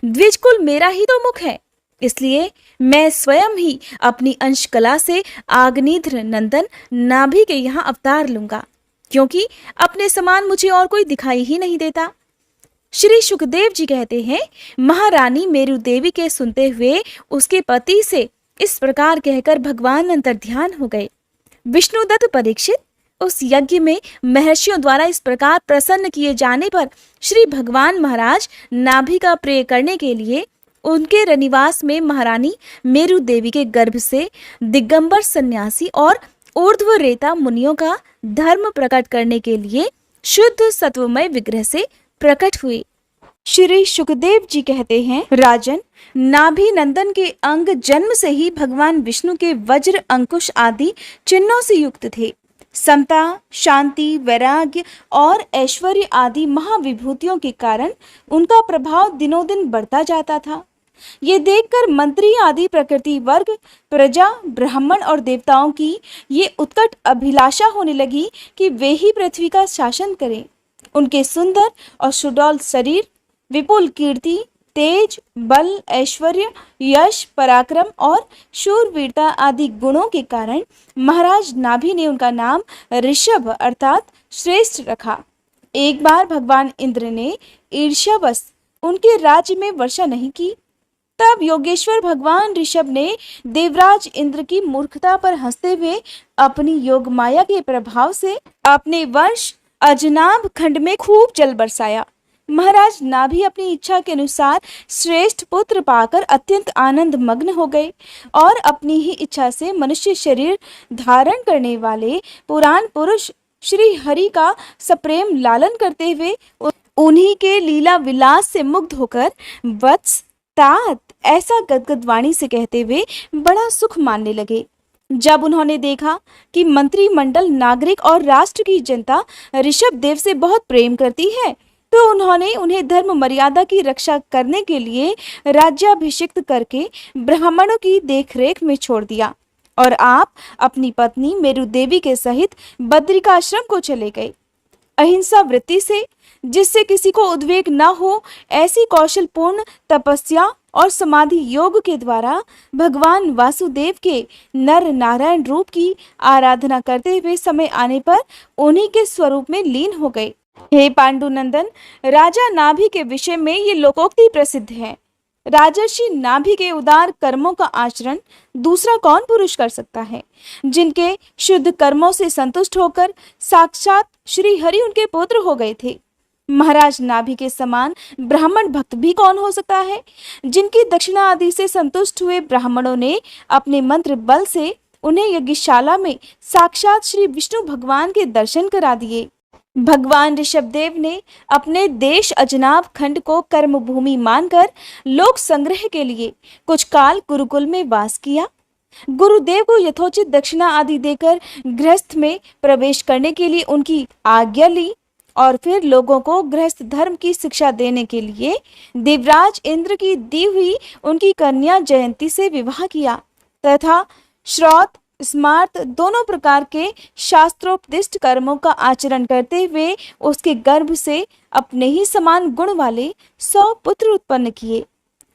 द्विज कुल मेरा ही तो मुख है, इसलिए मैं स्वयं ही अपनी अंश कला से आग्निध्र नंदन नाभि के यहाँ अवतार लूंगा, क्योंकि अपने समान मुझे और कोई दिखाई ही नहीं देता। श्री सुखदेव जी कहते हैं, महारानी मेरु देवी के सुनते हुए उसके पति से इस प्रकार कहकर भगवान अंतर्ध्यान हो गए। विष्णुदत्त परीक्षित, उस यज्ञ में महर्षियों द्वारा इस प्रकार प्रसन्न किए जाने पर श्री भगवान महाराज नाभि का प्रेय करने के लिए उनके रनिवास में महारानी मेरु देवी के गर्भ से दिगंबर सन्यासी और ऊर्ध्वरेता मुनियों का धर्म प्रकट करने के लिए शुद्ध सत्वमय विग्रह से प्रकट हुए। श्री सुखदेव जी कहते हैं, राजन, नाभि नंदन के अंग जन्म से ही भगवान विष्णु के वज्र अंकुश आदि चिन्हों से युक्त थे। समता, शांति, वैराग्य और ऐश्वर्य आदि महाविभूतियों के कारण उनका प्रभाव दिनों दिन बढ़ता जाता था। ये देखकर मंत्री आदि प्रकृति वर्ग, प्रजा, ब्राह्मण और देवताओं की ये उत्कट अभिलाषा होने लगी कि वे ही पृथ्वी का शासन करें। उनके सुंदर और सुडौल शरीर, विपुल कीर्ति, तेज, बल, ऐश्वर्य, यश, पराक्रम और शूरवीरता आदि गुणों के कारण महाराज नाभि ने उनका नाम ऋषभ अर्थात श्रेष्ठ रखा। एक बार भगवान इंद्र ने ईर्ष्यावश उनके राज्य में वर्षा नहीं की, तब योगेश्वर भगवान ऋषभ ने देवराज इंद्र की मूर्खता पर हंसते हुए अपनी योग माया के प्रभाव से अपने वंश अजनाभ खंड में खूब जल बरसाया। महाराज नाभि अपनी इच्छा के अनुसार श्रेष्ठ पुत्र पाकर अत्यंत आनंद मग्न हो गए और अपनी ही इच्छा से मनुष्य शरीर धारण करने वाले पुराण पुरुष श्री हरि का सप्रेम लालन करते हुए उन्हीं के लीला विलास से मुग्ध होकर वत्स, तात ऐसा गदगद वाणी से कहते हुए बड़ा सुख मानने लगे। जब उन्होंने देखा कि मंत्रिमंडल, नागरिक और राष्ट्र की जनता ऋषभ देव से बहुत प्रेम करती है, तो उन्होंने उन्हें धर्म मर्यादा की रक्षा करने के लिए राज्याभिषिक्त करके ब्राह्मणों की देखरेख में छोड़ दिया और आप अपनी पत्नी मेरु देवी के सहित बद्रिकाश्रम को चले गए। अहिंसा वृत्ति से, जिससे किसी को उद्वेग न हो, ऐसी कौशलपूर्ण तपस्या और समाधि योग के द्वारा भगवान वासुदेव के नर नारायण रूप की आराधना करते हुए समय आने पर उन्हीं के स्वरूप में लीन हो गए। हे पांडुनंदन, राजा नाभि के विषय में ये लोकोक्ति प्रसिद्ध है। राजर्षि नाभि के उदार कर्मों का आचरण दूसरा कौन पुरुष कर सकता है, जिनके शुद्ध कर्मों से संतुष्ट होकर साक्षात श्री हरि उनके पुत्र हो गए थे। महाराज नाभि के समान ब्राह्मण भक्त भी कौन हो सकता है, जिनकी दक्षिणा आदि से संतुष्ट हुए ब्राह्मणों ने अपने मंत्र बल से उन्हें यज्ञशाला में साक्षात श्री विष्णु भगवान के दर्शन करा दिए। भगवान ऋषभदेव ने अपने देश अजनाब खंड को कर्म भूमि मानकर लोक संग्रह के लिए कुछ काल गुरुकुल में वास किया। गुरुदेव को यथोचित दक्षिणा आदि देकर गृहस्थ में प्रवेश करने के लिए उनकी आज्ञा ली और फिर लोगों को गृहस्थ धर्म की शिक्षा देने के लिए देवराज इंद्र की दी हुई उनकी कन्या जयंती से विवाह किया तथा श्रौत स्मार्त दोनों प्रकार के शास्त्रोपदिष्ट कर्मों का आचरण करते हुए उसके गर्भ से अपने ही समान गुण वाले 100 पुत्र उत्पन्न किए।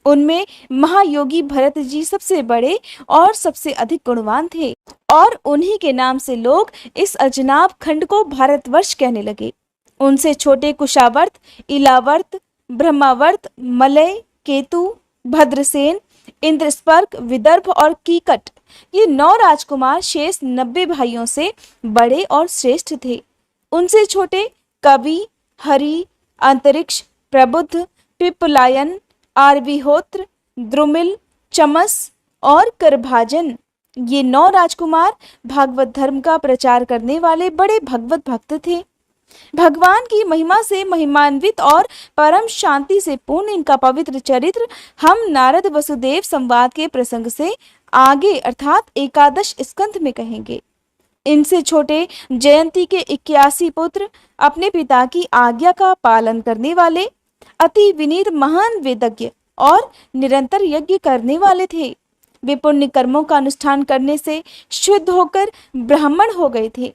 उनमें महायोगी भरत जी सबसे बड़े और सबसे अधिक गुणवान थे और उन्हीं के नाम से लोग इस अजनाब खंड को भारतवर्ष कहने लगे। उनसे छोटे कुशावर्त, इलावर्त, ब्रह्मावर्त, मलय, केतु, भद्रसेन, इंद्रस्पर्क, विदर्भ और कीकट, ये 9 राजकुमार शेष 90 भाइयों से बड़े और श्रेष्ठ थे। उनसे छोटे कवि, हरि, अंतरिक्ष, प्रबुद्ध, पिप्पलायन, आर्विहोत्र, द्रुमिल, चमस और करभाजन, ये 9 राजकुमार भागवत धर्म का प्रचार करने वाले बड़े भगवत भक्त थे। भगवान की महिमा से महिमान्वित और परम शांति से पूर्ण इनका पवित्र चरित्र हम नारद वसुदेव संवाद के प्रसंग से आगे अर्थात 11 स्कंध में कहेंगे। इनसे छोटे जयंती के 81 पुत्र अपने पिता की आज्ञा का पालन करने वाले अति विनीत महान वेदज्ञ और निरंतर यज्ञ करने वाले थे। वे पुण्य कर्मों का अनुष्ठान करने से शुद्ध होकर ब्राह्मण हो गए थे।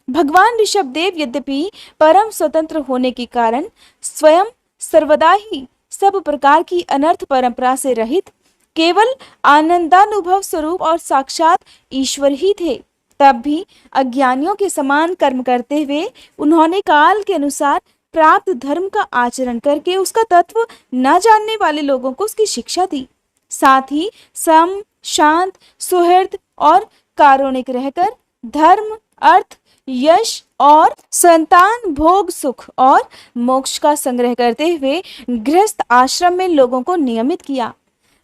भगवान ऋषभदेव यद्यपि परम स्वतंत्र होने के कारण स्वयं सर्वदा ही सब प्रकार की अनर्थ परंपरा से रहित केवल आनंदानुभव स्वरूप और साक्षात ईश्वर ही थे, तब भी अज्ञानियों के समान कर्म करते हुए उन्होंने काल के अनुसार प्राप्त धर्म का आचरण करके उसका तत्व न जानने वाले लोगों को उसकी शिक्षा दी। साथ ही सम, शांत, सुहृद और कारुणिक रहकर धर्म, अर्थ, यश और संतान, भोग, सुख और मोक्ष का संग्रह करते हुए गृहस्थ आश्रम में लोगों को नियमित किया।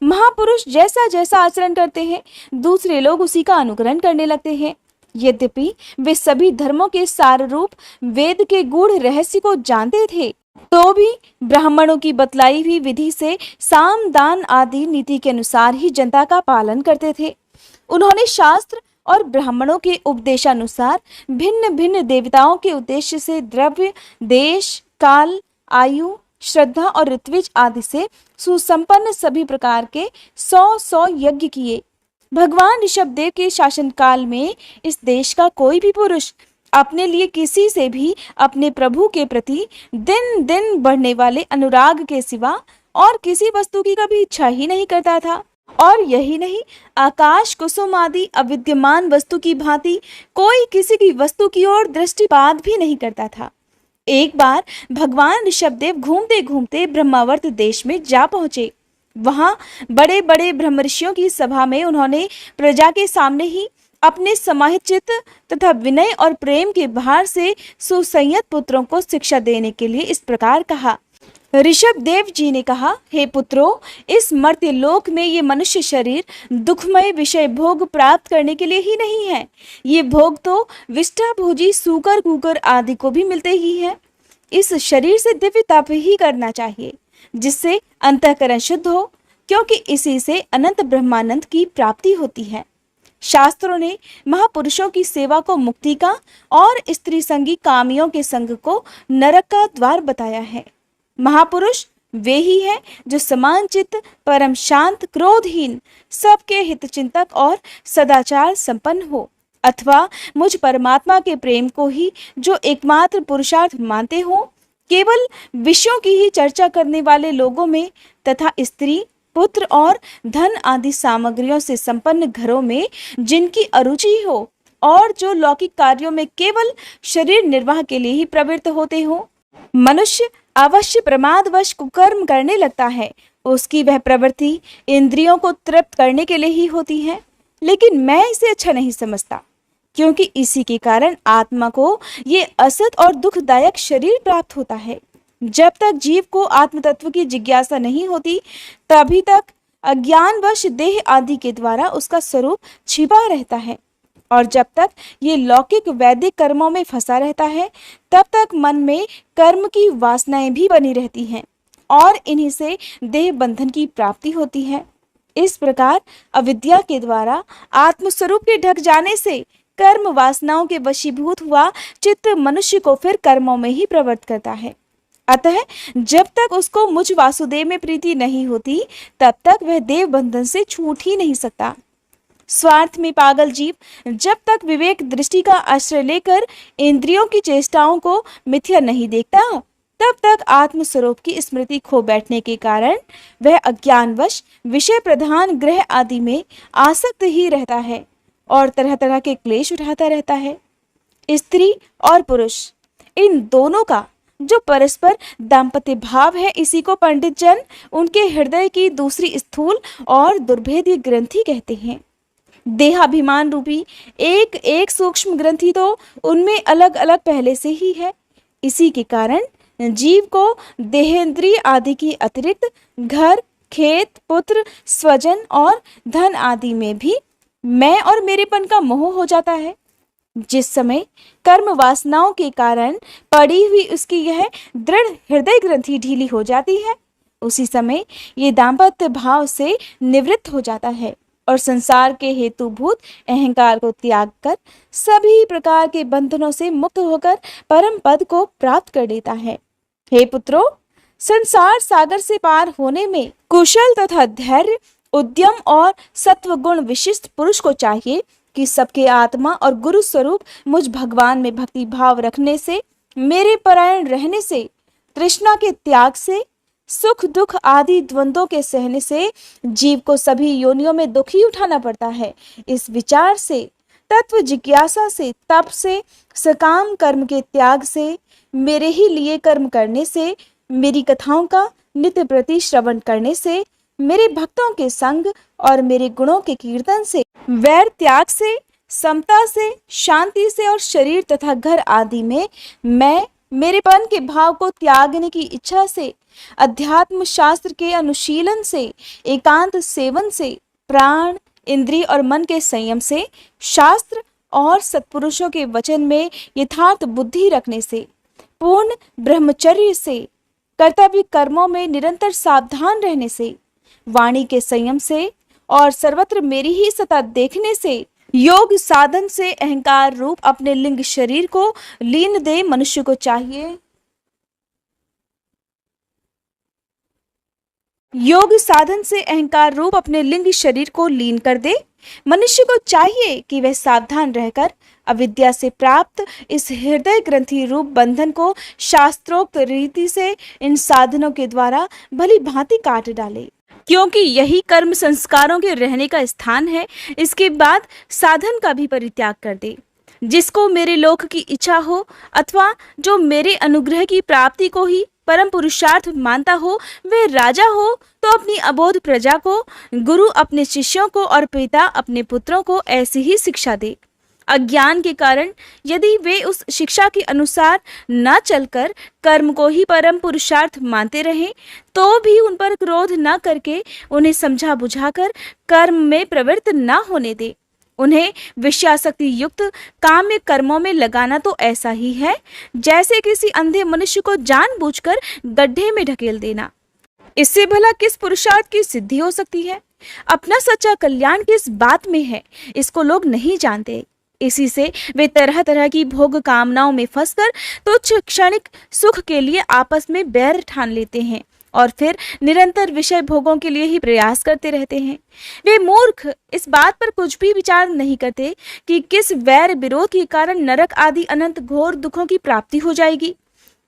महापुरुष जैसा जैसा आचरण करते हैं दूसरे लोग उसी का अनुकरण करने लगते हैं। यद्यपि वे सभी धर्मों के सार रूप वेद के गूढ़ रहस्य को जानते थे, तो भी ब्राह्मणों की बतलाई हुई विधि से साम, दान आदि नीति के अनुसार ही जनता का पालन करते थे। उन्होंने शास्त्र और ब्राह्मणों के उपदेशानुसार भिन्न भिन्न देवताओं के उद्देश्य से द्रव्य, देश, काल, आयु, श्रद्धा और ऋत्विज आदि से सुसंपन्न सभी प्रकार के 100 यज्ञ किए। भगवान ऋषभदेव के शासन काल में इस देश का कोई भी पुरुष अपने लिए किसी से भी अपने प्रभु के प्रति दिन दिन बढ़ने वाले अनुराग के सिवा और किसी वस्तु की कभी इच्छा ही नहीं करता था। और यही नहीं, आकाश कुसुम आदि अविद्यमान वस्तु की भांति कोई किसी की वस्तु की ओर दृष्टिपात भी नहीं करता था। एक बार भगवान ऋषभदेव घूमते घूमते ब्रह्मावर्त देश में जा पहुंचे। वहां बड़े बड़े ब्रह्मर्षियों की सभा में उन्होंने प्रजा के सामने ही अपने समाहित चित्त तथा विनय और प्रेम के भार से सुसंयत पुत्रों को शिक्षा देने के लिए इस प्रकार कहा। ऋषभदेव जी ने कहा, हे पुत्रों, इस मर्त्य लोक में ये मनुष्य शरीर दुखमय विषय भोग प्राप्त करने के लिए ही नहीं है। ये भोग तो विष्ठा भोजी सूकर कुकर आदि को भी मिलते ही है। इस शरीर से दिव्य तप ही करना चाहिए जिससे अंतःकरण शुद्ध हो, क्योंकि इसी से अनंत ब्रह्मानंद की प्राप्ति होती है। शास्त्रों ने महापुरुषों की सेवा को मुक्ति का और स्त्री संगी कामियों के संग को नरक का द्वार बताया है। महापुरुष वे ही हैं जो समान चित्त, परम शांत, क्रोधहीन, सबके हितचिंतक और सदाचार संपन्न हो, अथवा मुझ परमात्मा के प्रेम को ही जो एकमात्र पुरुषार्थ मानते हो। केवल विषयों की ही चर्चा करने वाले लोगों में तथा स्त्री, पुत्र और धन आदि सामग्रियों से संपन्न घरों में जिनकी अरुचि हो और जो लौकिक कार्यों में केवल शरीर निर्वाह के लिए ही प्रवृत्त होते हो। मनुष्य अवश्य प्रमादवश कुकर्म करने लगता है, उसकी वह प्रवृत्ति इंद्रियों को तृप्त करने के लिए ही होती है, लेकिन मैं इसे अच्छा नहीं समझता, क्योंकि इसी के कारण आत्मा को ये असत और दुखदायक शरीर प्राप्त होता है। जब तक जीव को आत्म तत्व की जिज्ञासा नहीं होती, तभी तक अज्ञानवश देह आदि के द्वारा उसका स्वरूप छिपा रहता है और जब तक ये लौकिक वैदिक कर्मों में फंसा रहता है, तब तक मन में कर्म की वासनाएं भी बनी रहती हैं और इन्हीं से देह बंधन की प्राप्ति होती है। इस प्रकार अविद्या के द्वारा आत्मस्वरूप के ढक जाने से कर्म वासनाओं के वशीभूत हुआ चित्त मनुष्य को फिर कर्मों में ही प्रवृत्त करता है। अतः जब तक उसको मुझ वासुदेव में प्रीति नहीं होती, तब तक वह देव बंधन से छूट ही नहीं सकता। स्वार्थ में पागल जीव जब तक विवेक दृष्टि का आश्रय लेकर इंद्रियों की चेष्टाओं को मिथ्या नहीं देखता, तब तक आत्मस्वरूप की स्मृति खो बैठने के कारण वह अज्ञानवश विषय प्रधान ग्रह आदि में आसक्त ही रहता है और तरह तरह के क्लेश उठाता रहता है। स्त्री और पुरुष इन दोनों का जो परस्पर दाम्पत्य भाव है, इसी को पंडित जन उनके हृदय की दूसरी स्थूल और दुर्भेद्य ग्रंथि कहते हैं। देहाभिमान रूपी एक एक सूक्ष्म ग्रंथि तो उनमें अलग अलग पहले से ही है। इसी के कारण जीव को देहेंद्रिय आदि की अतिरिक्त घर, खेत, पुत्र, स्वजन और धन आदि में भी मैं और मेरेपन का मोह हो जाता है। जिस समय कर्म वासनाओं के कारण पड़ी हुई उसकी यह दृढ़ हृदय ग्रंथि ढीली हो जाती है, उसी समय ये दाम्पत्य भाव से निवृत्त हो जाता है और संसार के हेतुभूत अहंकार को त्याग कर सभी प्रकार के बंधनों से मुक्त होकर परम पद को प्राप्त कर लेता है। हे पुत्रों, संसार सागर से पार होने में कुशल तथा धैर्य, उद्यम और सत्वगुण विशिष्ट पुरुष को चाहिए कि सबके आत्मा और गुरु स्वरूप मुझ भगवान में भक्ति भाव रखने से, मेरे परायण रहने से, तृष्णा के त्याग से, सुख दुख आदि द्वंद्वों के सहने से जीव को सभी योनियों में दुख ही उठाना पड़ता है। इस विचार से, तत्व जिज्ञासा से, तप से, सकाम कर्म के त्याग से, मेरे ही लिए कर्म करने से, मेरी कथाओं का नित्य प्रति श्रवण करने से, मेरे भक्तों के संग और मेरे गुणों के कीर्तन से, वैर त्याग से, समता से, शांति से और शरीर तथा घर आदि में मैं मेरेपन के भाव को त्यागने की इच्छा से, अध्यात्म शास्त्र के अनुशीलन से, एकांत सेवन से, प्राण, इंद्रिय और मन के संयम से, शास्त्र और सत्पुरुषों के वचन में यथार्थ बुद्धि रखने से, पूर्ण ब्रह्मचर्य से, कर्तव्य कर्मों में निरंतर सावधान रहने से, वाणी के संयम से और सर्वत्र मेरी ही सत्ता देखने से, योग साधन से अहंकार रूप अपने लिंग शरीर को लीन दे मनुष्य को चाहिए। योग साधन से अहंकार रूप अपने लिंग शरीर को लीन कर दे। मनुष्य को चाहिए कि वह सावधान रहकर अविद्या से प्राप्त इस हृदय ग्रंथि रूप बंधन को शास्त्रोक्त रीति से इन साधनों के द्वारा भली भांति काट डाले, क्योंकि यही कर्म संस्कारों के रहने का स्थान है। इसके बाद साधन का भी परित्याग कर दे। जिसको मेरे लोक की इच्छा हो अथवा जो मेरे अनुग्रह की प्राप्ति को ही परम पुरुषार्थ मानता हो, वह राजा हो तो अपनी अबोध प्रजा को, गुरु अपने शिष्यों को और पिता अपने पुत्रों को ऐसी ही शिक्षा दे। अज्ञान के कारण यदि वे उस शिक्षा के अनुसार न चलकर कर्म को ही परम पुरुषार्थ मानते रहें, तो भी उन पर क्रोध न करके उन्हें समझा बुझाकर कर्म में प्रवृत्त न होने दे। उन्हें विषयासक्ति युक्त काम्य कर्मों में लगाना तो ऐसा ही है जैसे किसी अंधे मनुष्य को जानबूझकर गड्ढे में ढकेल देना। इससे भला किस पुरुषार्थ की सिद्धि हो सकती है? अपना सच्चा कल्याण किस बात में है, इसको लोग नहीं जानते। इसी से वे तरह तरह की भोग कामनाओं में फंसकर तुच्छ क्षणिक सुख के लिए आपस में बैर ठान लेते हैं और फिर निरंतर विषय भोगों के लिए ही प्रयास करते रहते हैं। वे मूर्ख इस बात पर कुछ भी विचार नहीं करते कि किस वैर विरोध के कारण नरक आदि अनंत घोर दुखों की प्राप्ति हो जाएगी।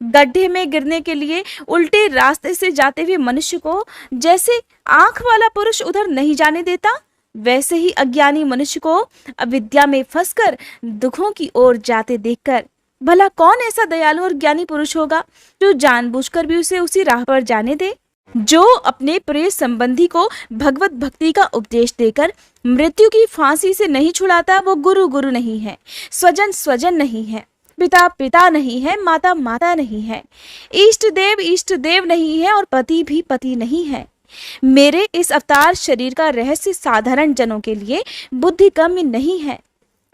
गड्ढे में गिरने के लिए उल्टे रास्ते से जाते हुए मनुष्य को जैसे आंख वाला पुरुष उधर नहीं जाने देता, वैसे ही अज्ञानी मनुष्य को अविद्या में फंसकर दुखों की ओर जाते देखकर भला कौन ऐसा दयालु और ज्ञानी पुरुष होगा जो जानबूझकर भी उसे उसी राह पर जाने दे? जो अपने प्रिय संबंधी को भगवत भक्ति का उपदेश देकर मृत्यु की फांसी से नहीं छुड़ाता, वो गुरु गुरु नहीं है, स्वजन स्वजन नहीं है, पिता पिता नहीं है, माता माता नहीं है, इष्ट देव नहीं है और पति भी पति नहीं है। मेरे इस अवतार शरीर का रहस्य साधारण जनों के लिए बुद्धि कम नहीं है।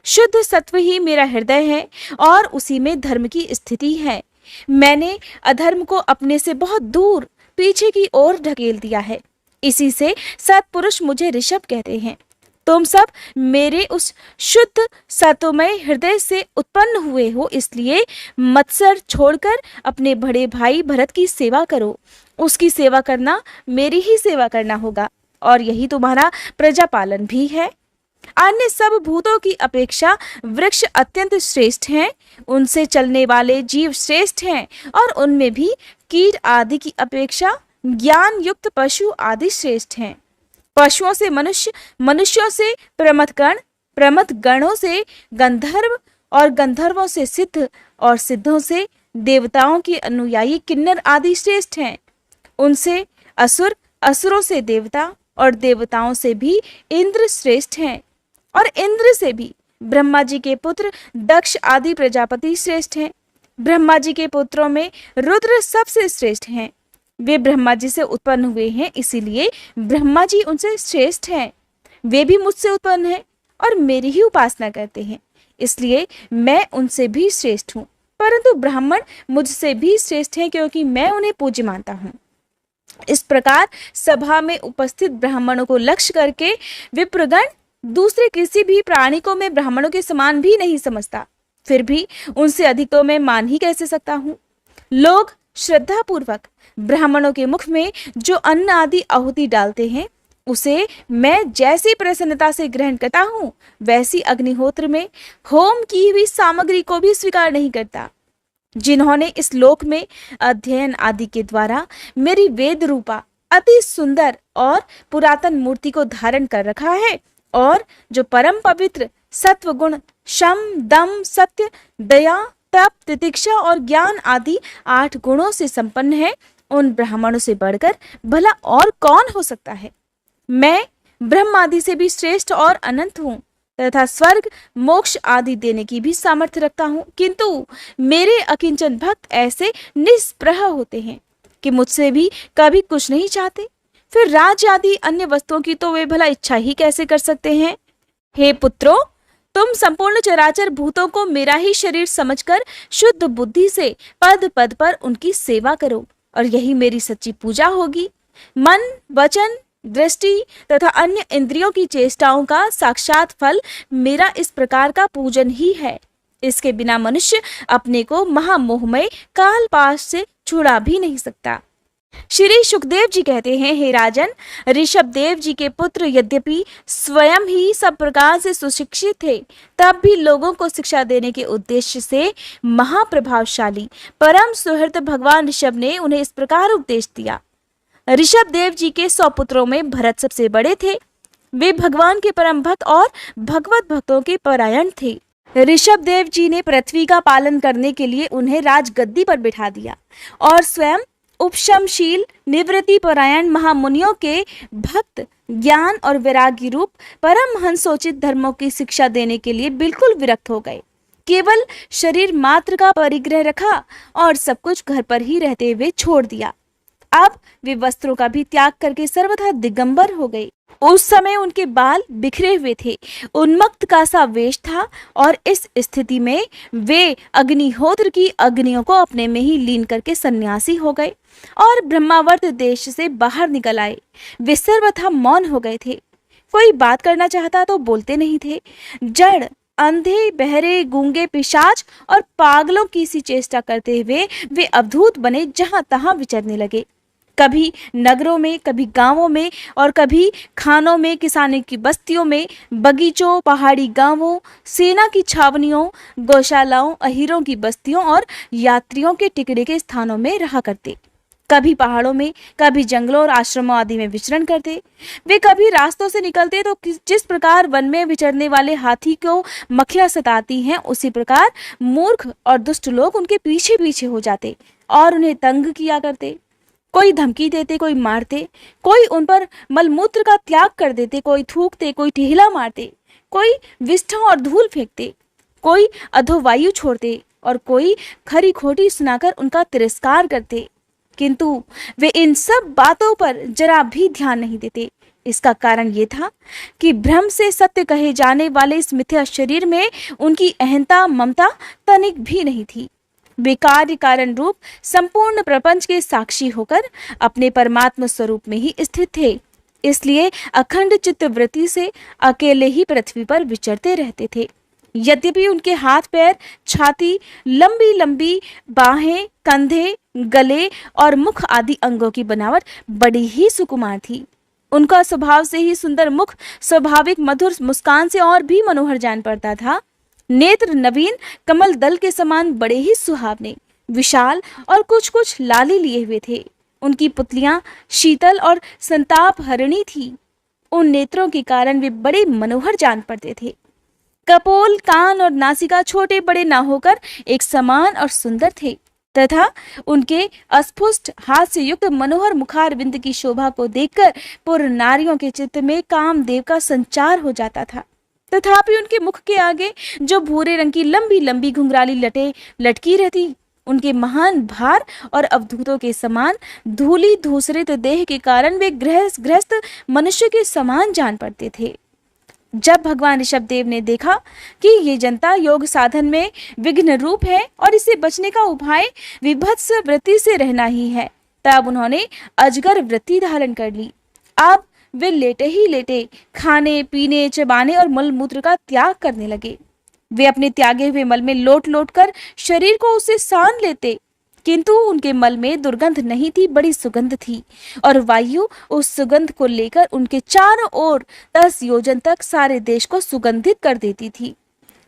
शुद्ध सत्व ही मेरा हृदय है और उसी में धर्म की स्थिति है। मैंने अधर्म को अपने से बहुत दूर पीछे की ओर ढकेल दिया है। इसी से सत्पुरुष मुझे ऋषभ कहते हैं। तुम सब मेरे उस शुद्ध सत्वमय हृदय से उत्पन्न हुए हो, इसलिए मत्सर छोड़कर अपने बड़े भाई भरत की सेवा करो। उसकी सेवा करना मेरी ही सेवा करना होगा, और यही तुम्हारा प्रजापालन भी है। अन्य सब भूतों की अपेक्षा वृक्ष अत्यंत श्रेष्ठ हैं, उनसे चलने वाले जीव श्रेष्ठ हैं, और उनमें भी कीट आदि की अपेक्षा ज्ञान युक्त पशु आदि श्रेष्ठ हैं। पशुओं से मनुष्य, मनुष्यों से प्रमथगण, प्रमथगणों से गंधर्व, और गंधर्वों से सिद्ध, और सिद्धों से देवताओं के अनुयायी किन्नर आदि श्रेष्ठ हैं। उनसे असुर, असुरों से देवता, और देवताओं से भी इंद्र श्रेष्ठ हैं, और इंद्र से भी ब्रह्मा जी के पुत्र दक्ष आदि प्रजापति श्रेष्ठ हैं। ब्रह्मा जी के पुत्रों में रुद्र सबसे श्रेष्ठ हैं। वे ब्रह्मा जी से उत्पन्न हुए हैं, इसीलिए ब्रह्मा जी उनसे श्रेष्ठ हैं। वे भी मुझसे उत्पन्न हैं और मेरी ही उपासना करते हैं, इसलिए मैं उनसे भी श्रेष्ठ हूँ। परंतु ब्राह्मण मुझसे भी श्रेष्ठ हैं, क्योंकि मैं उन्हें पूज्य मानता हूँ। इस प्रकार सभा में उपस्थित ब्राह्मणों को लक्ष्य करके विप्रगण दूसरे किसी भी प्राणी को मैं ब्राह्मणों के समान भी नहीं समझता, फिर भी उनसे अधिक तो मैं मान ही कैसे सकता हूँ। लोग श्रद्धा पूर्वक ब्राह्मणों के मुख में जो अन्न आदि आहुति डालते हैं, उसे मैं जैसी प्रसन्नता से ग्रहण करता हूँ, वैसी अग्निहोत्र में होम की हुई सामग्री को भी स्वीकार नहीं करता। जिन्होंने इस लोक में अध्ययन आदि के द्वारा मेरी वेद रूपा अति सुंदर और पुरातन मूर्ति को धारण कर रखा है, और जो परम पवित्र सत्व गुण, शम, दम, सत्य, दया, तप, तितिक्षा और ज्ञान आदि 8 गुणों से संपन्न है, उन ब्राह्मणों से बढ़कर भला और कौन हो सकता है। मैं ब्रह्म आदि से भी श्रेष्ठ और अनंत हूँ, तथा स्वर्ग, मोक्ष आदि देने की भी सामर्थ्य रखता हूँ, किंतु मेरे अकिंचन भक्त ऐसे निष्प्रह होते हैं कि मुझसे भी कभी कुछ नहीं चाहते। फिर राज्य आदि अन्य वस्तुओं की तो वे भला इच्छा ही कैसे कर सकते हैं। हे पुत्रों, तुम संपूर्ण चराचर भूतों को मेरा ही शरीर समझकर शुद्ध बुद्धि से पद पद पर उनकी सेवा करो, और यही मेरी सच्ची पूजा होगी। मन, वचन, दृष्टि तथा अन्य इंद्रियों की चेष्टाओं का साक्षात फल मेरा इस प्रकार का पूजन ही है। इसके बिना मनुष्य अपने को महामोहमय कालपाश से छुड़ा भी नहीं सकता। श्री सुखदेव जी कहते हैं, हे राजन, ऋषभ देव जी के पुत्र यद्यपि स्वयं ही सब प्रकार से सुशिक्षित थे, तब भी लोगों को शिक्षा देने के उद्देश्य से महाप्रभावशाली परम सुहृद भगवान ऋषभ ने उन्हें इस प्रकार उपदेश दिया। ऋषभ देव जी के 100 पुत्रों में भरत सबसे बड़े थे। वे भगवान के परम भक्त और भगवत भक्तों के परायण थे। ऋषभ देव जी ने पृथ्वी का पालन करने के लिए उन्हें राजगद्दी पर बिठा दिया, और स्वयं उपशमशील, निवृत्ति परायण महामुनियों के भक्त, ज्ञान और वैराग्य रूप परम हंसोचित धर्मों की शिक्षा देने के लिए बिल्कुल विरक्त हो गए। केवल शरीर मात्र का परिग्रह रखा और सब कुछ घर पर ही रहते हुए छोड़ दिया। अब वे वस्त्रों का भी त्याग करके सर्वथा दिगंबर हो गए। उस समय उनके बाल बिखरे हुए थे, उन्मत्त का सा वेश था, और इस स्थिति में वे अग्निहोत्र की अग्नियों को अपने में ही लीन करके सन्यासी हो गए और ब्रह्मावर्त देश से बाहर निकल आए। वे सर्वथा मौन हो गए थे। कोई बात करना चाहता तो बोलते नहीं थे। जड़, अंधे, बहरे, गूंगे, पिशाच और पागलों की सी चेष्टा करते हुए वे अवधूत बने जहां तहां विचरने लगे। कभी नगरों में, कभी गांवों में, और कभी खानों में, किसानों की बस्तियों में, बगीचों, पहाड़ी गांवों, सेना की छावनियों, गौशालाओं, अहीरों की बस्तियों और यात्रियों के टिकने के स्थानों में रहा करते। कभी पहाड़ों में, कभी जंगलों और आश्रमों आदि में विचरण करते। वे कभी रास्तों से निकलते तो जिस प्रकार वन में विचरने वाले हाथी को मक्खियां सताती हैं, उसी प्रकार मूर्ख और दुष्ट लोग उनके पीछे पीछे हो जाते और उन्हें तंग किया करते। कोई धमकी देते, कोई मारते, कोई उन पर मलमूत्र का त्याग कर देते, कोई थूकते, कोई ढीला मारते, कोई विष्ठा और धूल फेंकते, कोई अधोवायु छोड़ते, और कोई खरी खोटी सुनाकर उनका तिरस्कार करते। किंतु वे इन सब बातों पर जरा भी ध्यान नहीं देते, इसका कारण ये था कि भ्रम से सत्य कहे जाने वाले इस मिथ्या शरीर में उनकी अहंता ममता तनिक भी नहीं थी। वे कार्य कारण रूप संपूर्ण प्रपंच के साक्षी होकर अपने परमात्मा स्वरूप में ही स्थित थे। इसलिए अखंड चित्त वृत्ति से अकेले ही पृथ्वी पर विचरते रहते थे। यद्यपि उनके हाथ पैर, छाती, लंबी लंबी बाहें, कंधे, गले और मुख आदि अंगों की बनावट बड़ी ही सुकुमार थी। उनका स्वभाव से ही सुंदर मुख स्वाभाविक मधुर मुस्कान से और भी मनोहर जान पड़ता था। नेत्र नवीन कमल दल के समान बड़े ही सुहावने, विशाल और कुछ कुछ लाली लिए हुए थे। उनकी पुतलियां शीतल और संताप हरिणी थी। उन नेत्रों के कारण वे बड़े मनोहर जान पड़ते थे। कपोल, कान और नासिका छोटे बड़े ना होकर एक समान और सुंदर थे तथा उनके अस्फुष्ट हाथ से युक्त मनोहर मुखार बिंद की शोभा को देखकर पूर्ण नारियों के चित्त में कामदेव का संचार हो जाता था। तथापि उनके मुख के आगे जो भूरे रंग की लंबी लंबी घुंघराली लटें लटकी रहती, उनके महान भार और अवधूतों के समान धूली धूसरित देह के कारण वे गृहस्थ मनुष्य के समान जान पड़ते थे। जब भगवान ऋषभ देव ने देखा कि ये जनता योग साधन में विघ्न रूप है और इससे बचने का उपाय विभत्स वृत्ति से रहना ही है, तब उन्होंने अजगर वृत्ति धारण कर ली। अब वे लेटे ही लेटे खाने पीने, चबाने और मल मूत्र का त्याग करने लगे। वे अपने त्यागे हुए मल में लोट लोट कर शरीर को उससे सान लेते, किंतु उनके मल में दुर्गंध नहीं थी, बड़ी सुगंध थी और वायु उस सुगंध को लेकर उनके चारों ओर 10 योजन तक सारे देश को सुगंधित कर देती थी।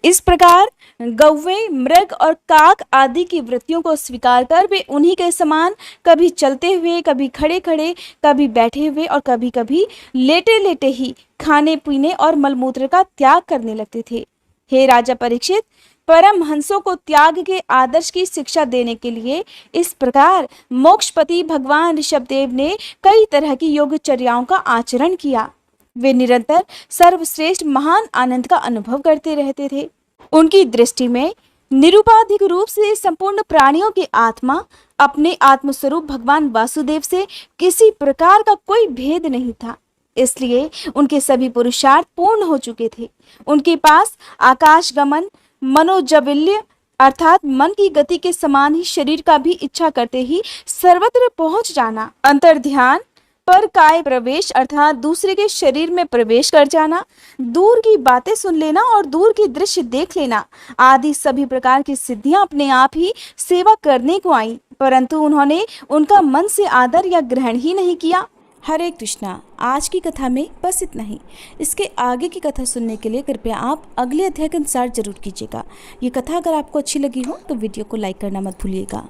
इस प्रकार गौवें, मृग और काक आदि की वृत्तियों को स्वीकार कर वे उन्हीं के समान कभी चलते हुए, कभी खड़े खड़े, कभी बैठे हुए और कभी कभी लेटे लेटे ही खाने पीने और मलमूत्र का त्याग करने लगते थे। हे राजा परीक्षित, परमहंसों को त्याग के आदर्श की शिक्षा देने के लिए इस प्रकार मोक्षपति भगवान ऋषभदेव ने कई तरह की योगचर्याओं का आचरण किया। वे निरंतर सर्वश्रेष्ठ महान आनंद का अनुभव करते रहते थे। उनकी दृष्टि में निरुपाधिक रूप से संपूर्ण प्राणियों की आत्मा अपने आत्मस्वरूप भगवान वासुदेव से किसी प्रकार का कोई भेद नहीं था। इसलिए उनके सभी पुरुषार्थ पूर्ण हो चुके थे। उनके पास आकाश गमन, मनोजवल्य अर्थात मन की गति के समान ही शरीर का भी इच्छा करते ही सर्वत्र पहुंच जाना, अंतर्ध्यान, पर काय प्रवेश अर्थात दूसरे के शरीर में प्रवेश कर जाना, दूर की बातें सुन लेना और दूर के दृश्य देख लेना आदि सभी प्रकार की सिद्धियां अपने आप ही सेवा करने को आई, परंतु उन्होंने उनका मन से आदर या ग्रहण ही नहीं किया। हरे कृष्णा। आज की कथा में बस इतना ही। इसके आगे की कथा सुनने के लिए कृपया आप अगले अध्याय का इंतजार जरूर कीजिएगा। ये कथा अगर आपको अच्छी लगी हो तो वीडियो को लाइक करना मत भूलिएगा।